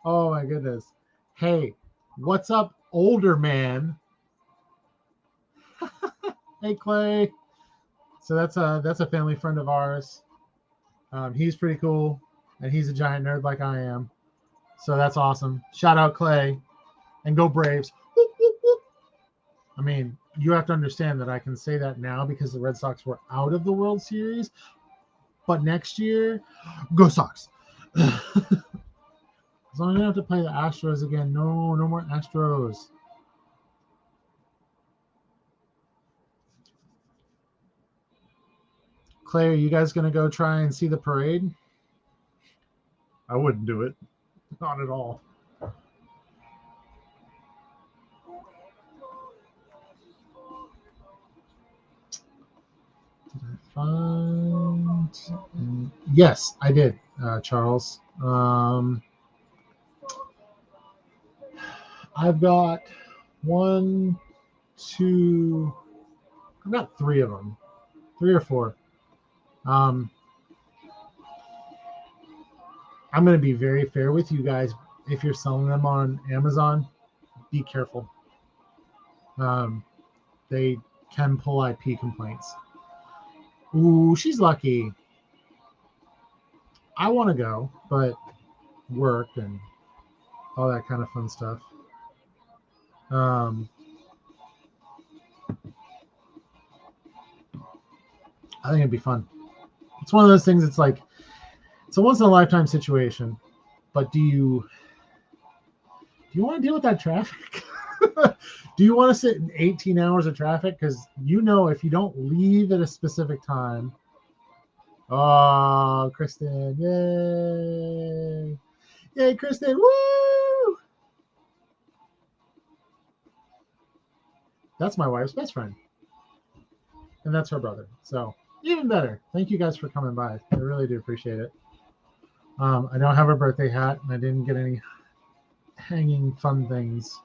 oh my goodness. Hey, what's up, older man? Hey, Clay. So that's a family friend of ours. He's pretty cool, and he's a giant nerd like I am. So that's awesome. Shout out Clay, and go Braves. I mean, you have to understand that I can say that now because the Red Sox were out of the World Series, but next year, go Sox. As long as you don't have to play the Astros again. No more Astros. Clay, are you guys going to go try and see the parade? I wouldn't do it. Not at all. Did I find? Yes, I did, Charles. I've got I've got 3 of them, 3 or 4. I'm going to be very fair with you guys. If you're selling them on Amazon, be careful. They can pull IP complaints. Ooh, she's lucky. I want to go, but work and all that kind of fun stuff. I think it'd be fun. It's one of those things. It's like it's a once in a lifetime situation, but do you want to deal with that traffic? Do you want to sit in 18 hours of traffic? Because if you don't leave at a specific time. Oh, Kristen! Yay, Kristen! Woo! That's my wife's best friend, and that's her brother. So even better. Thank you guys for coming by. I really do appreciate it. I don't have a birthday hat, and I didn't get any hanging fun things.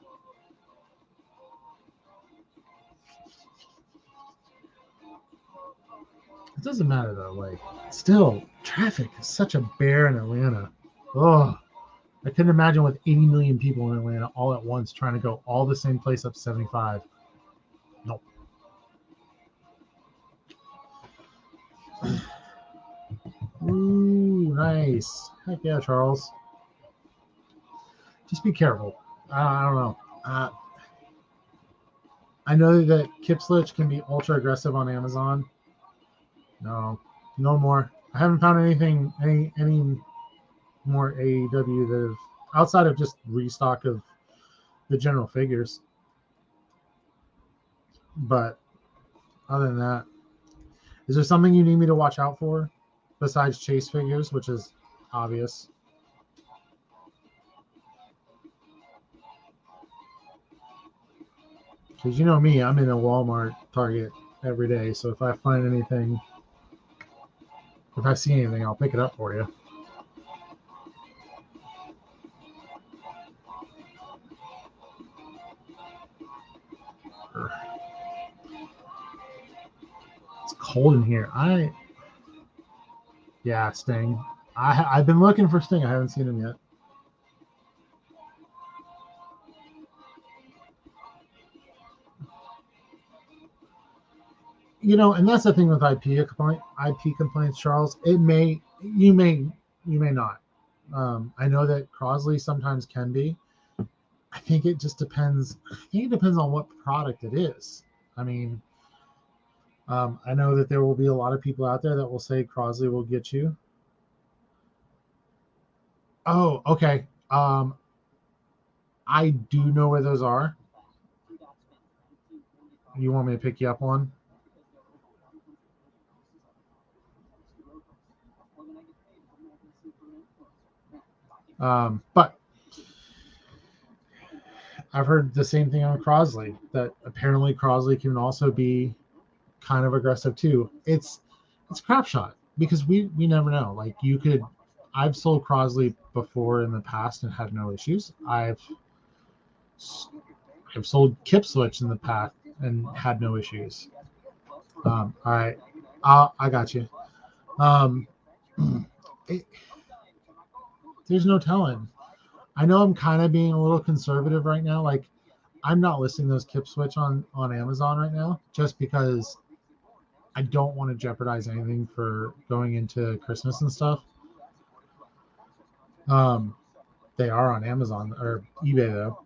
It doesn't matter though. Like, still, traffic is such a bear in Atlanta. Oh, I couldn't imagine with 80 million people in Atlanta all at once trying to go all the same place up 75. Nope. Ooh, nice. Heck yeah, Charles. Just be careful. I don't know. I know that Kipslich can be ultra aggressive on Amazon. No more. I haven't found anything, any more AEW that have, outside of just restock of the general figures. But other than that, is there something you need me to watch out for besides Chase figures, which is obvious? Because you know me, I'm in a Walmart, Target every day. So if I find anything, if I see anything, I'll pick it up for you. It's cold in here. Yeah, Sting. I've been looking for Sting. I haven't seen him yet. And that's the thing with IP complaints, Charles. You may not. I know that Crosley sometimes can be. I think it just depends. I think it depends on what product it is. I mean, I know that there will be a lot of people out there that will say Crosley will get you. Oh, okay. I do know where those are. You want me to pick you up one? But I've heard the same thing on Crosley, that apparently Crosley can also be kind of aggressive too. It's a crap shot because we never know. Like I've sold Crosley before in the past and had no issues. I've sold Kip Switch in the past and had no issues. All right, I got you. There's no telling. I know I'm kind of being a little conservative right now. Like, I'm not listing those Kip Switch on Amazon right now just because I don't want to jeopardize anything for going into Christmas and stuff. They are on Amazon or eBay though.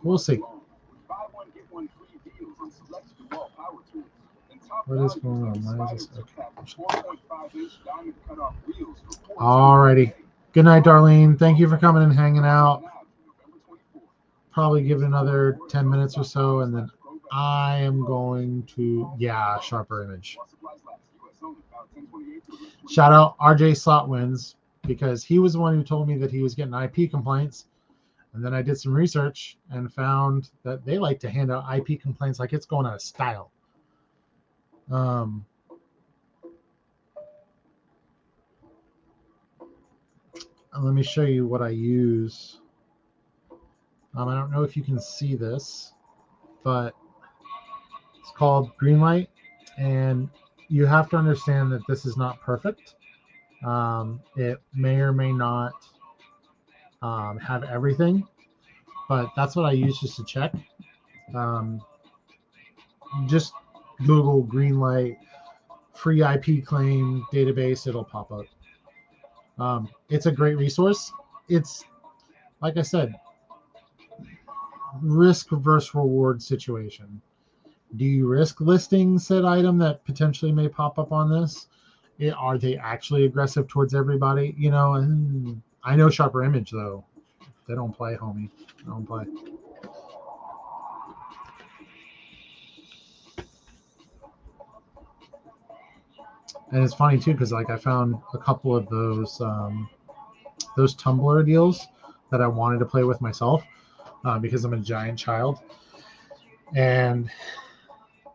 We'll see. What is going on? Why is this? Okay. Alrighty. Good night, Darlene. Thank you for coming and hanging out. Probably give it another 10 minutes or so, and then I am going to, sharper image. Shout out RJ Slot Wins, because he was the one who told me that he was getting IP complaints. And then I did some research and found that they like to hand out IP complaints like it's going out of style. Let me show you what I use. I don't know if you can see this, but it's called Greenlight, and you have to understand that this is not perfect. It may or may not have everything, but that's what I use just to check. Just Google Greenlight free IP claim database, it'll pop up. It's a great resource. It's, like I said, risk versus reward situation. Do you risk listing said item that potentially may pop up on this? Are they actually aggressive towards everybody? You know, and I know Sharper Image though. They don't play, homie. They don't play. And it's funny too, because like I found a couple of those tumbler deals that I wanted to play with myself because I'm a giant child, and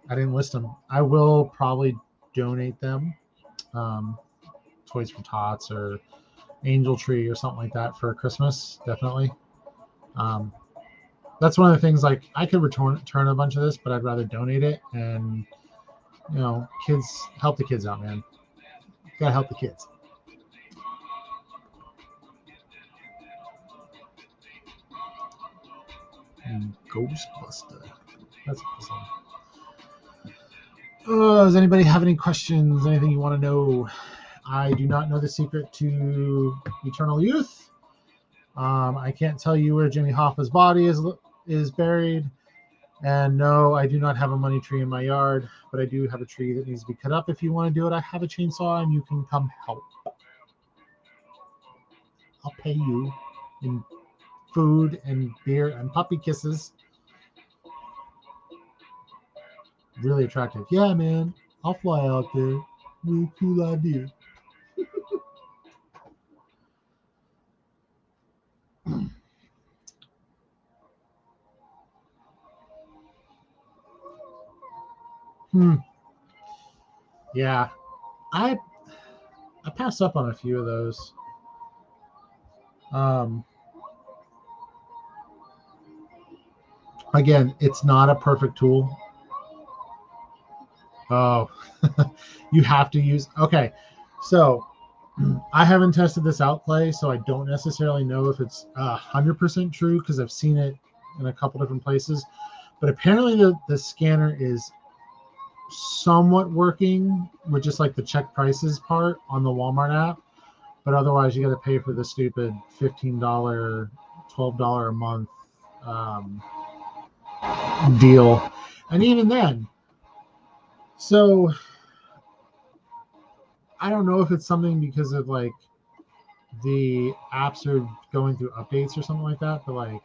I didn't list them. I will probably donate them, Toys for Tots or Angel Tree or something like that for Christmas, definitely. That's one of the things, like I could return a bunch of this, but I'd rather donate it and, you know, kids, help the kids out, man. Gotta help the kids. And Ghostbuster. That's awesome. Does anybody have any questions? Anything you want to know? I do not know the secret to eternal youth. I can't tell you where Jimmy Hoffa's body is buried. And no, I do not have a money tree in my yard, but I do have a tree that needs to be cut up. If you want to do it, I have a chainsaw and you can come help. I'll pay you in food and beer and puppy kisses. Really attractive. Yeah, man. I'll fly out there. Really cool idea. Yeah. I passed up on a few of those. Again, it's not a perfect tool. Oh, you have to use. Okay, so I haven't tested this out, Clay, so I don't necessarily know if it's 100% true because I've seen it in a couple different places. But apparently the scanner is somewhat working with just like the check prices part on the Walmart app. But otherwise, you got to pay for the stupid $15, $12 a month deal. And even then, so I don't know if it's something because of like the apps are going through updates or something like that, but like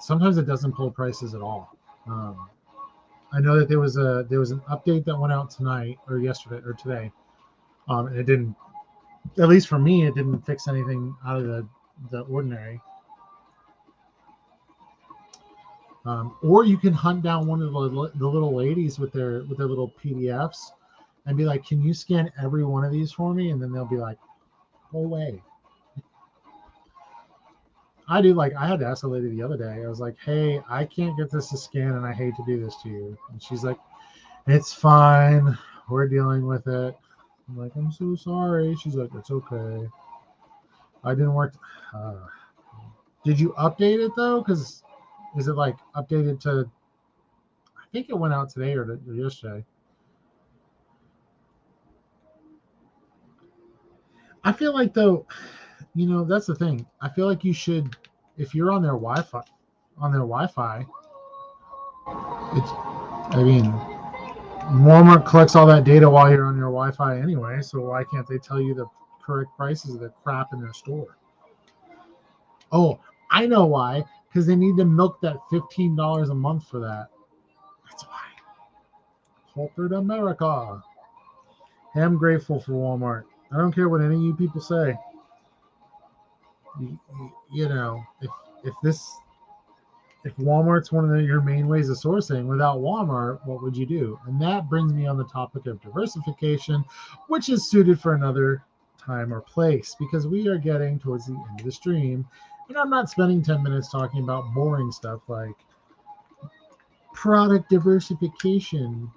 sometimes it doesn't pull prices at all. I know that there was an update that went out tonight or yesterday or today, and it didn't, at least for me, it didn't fix anything out of the ordinary. Or you can hunt down one of the little ladies with their little PDFs and be like, can you scan every one of these for me? And then they'll be like, go away. I had to ask a lady the other day. I was like, hey, I can't get this to scan and I hate to do this to you. And she's like, it's fine. We're dealing with it. I'm like, I'm so sorry. She's like, it's okay. I didn't work. Did you update it though? Because is it like updated to, I think it went out today or yesterday. I feel like though, that's the thing. I feel like you should, if you're on their Wi-Fi, Walmart collects all that data while you're on your Wi-Fi anyway, so why can't they tell you the correct prices of the crap in their store? Oh, I know why. Because they need to milk that $15 a month for that. That's why. Corporate America. Hey, I'm grateful for Walmart. I don't care what any of you people say. If Walmart's one of your main ways of sourcing, without Walmart, what would you do? And that brings me on the topic of diversification, which is suited for another time or place, because we are getting towards the end of the stream, and I'm not spending 10 minutes talking about boring stuff like product diversification.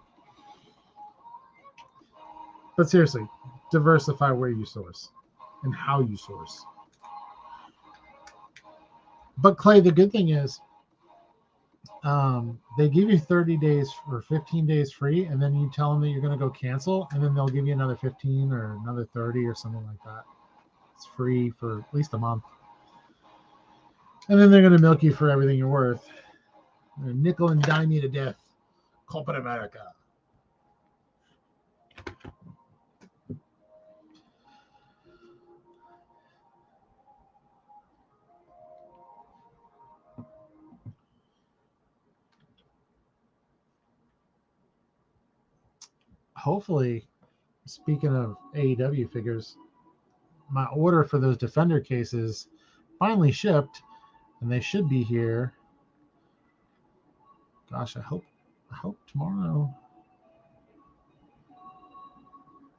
But seriously, diversify where you source and how you source. But Clay, the good thing is, they give you 30 days or 15 days free, and then you tell them that you're going to go cancel, and then they'll give you another 15 or another 30 or something like that. It's free for at least a month. And then they're going to milk you for everything you're worth. They're nickel and dime you to death. Corporate America. Hopefully, speaking of AEW figures, my order for those Defender cases finally shipped, and they should be here. Gosh, I hope tomorrow.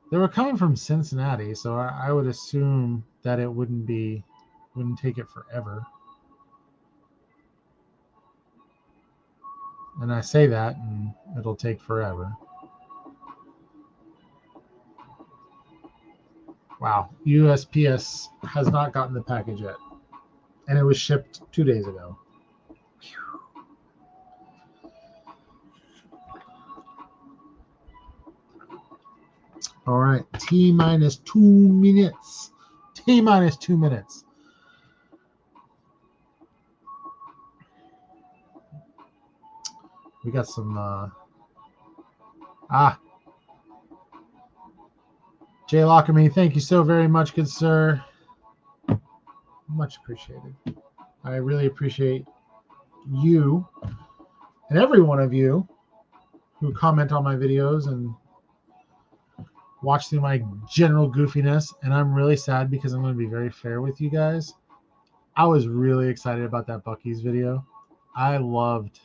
They were coming from Cincinnati, so I would assume that it wouldn't take it forever. And I say that, and it'll take forever. Wow, USPS has not gotten the package yet, and it was shipped 2 days ago. All right, T-minus 2 minutes. T-minus 2 minutes. We got some, Jay Lockerme, thank you so very much, good sir. Much appreciated. I really appreciate you and every one of you who comment on my videos and watch through my general goofiness. And I'm really sad because I'm going to be very fair with you guys. I was really excited about that Buc-ee's video. I loved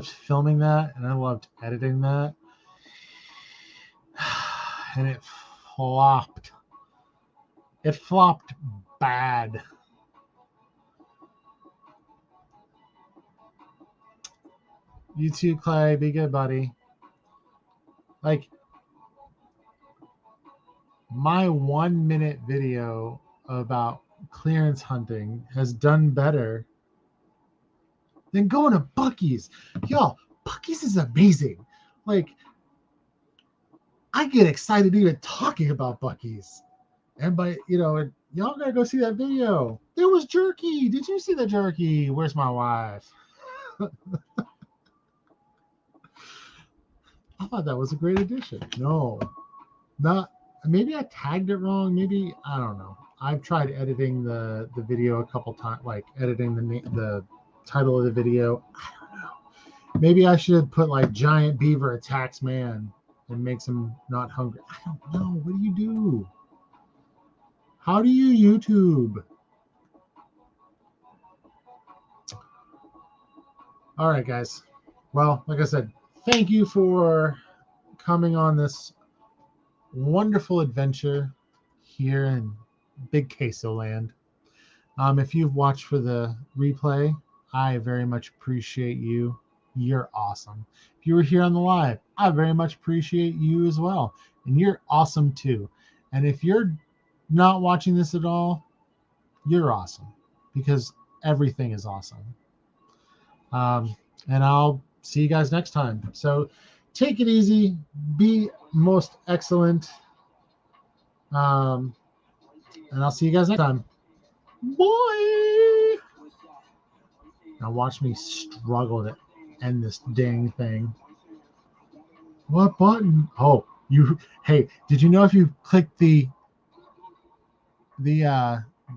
filming that, and I loved editing that. And it flopped. It flopped bad. You too, Clay. Be good, buddy. Like, my 1 minute video about clearance hunting has done better than going to Buc-ee's. Y'all, Buc-ee's is amazing. Like, I get excited even talking about Buc-ee's. And y'all gotta go see that video. There was jerky. Did you see the jerky? Where's my wife? I thought that was a great addition. No, not. Maybe I tagged it wrong. Maybe, I don't know. I've tried editing the video a couple times, like editing the title of the video. I don't know. Maybe I should put like giant beaver attacks man and makes him not hungry. I don't know. What do you do? How do you YouTube? All right, guys. Well, like I said, thank you for coming on this wonderful adventure here in Big Queso Land. If you've watched for the replay, I very much appreciate you. You're awesome. If you were here on the live, I very much appreciate you as well. And you're awesome too. And if you're not watching this at all, you're awesome because everything is awesome. And I'll see you guys next time. So take it easy. Be most excellent. And I'll see you guys next time. Bye. Now watch me struggle to end this dang thing. What button? Oh, you. Hey, did you know if you click the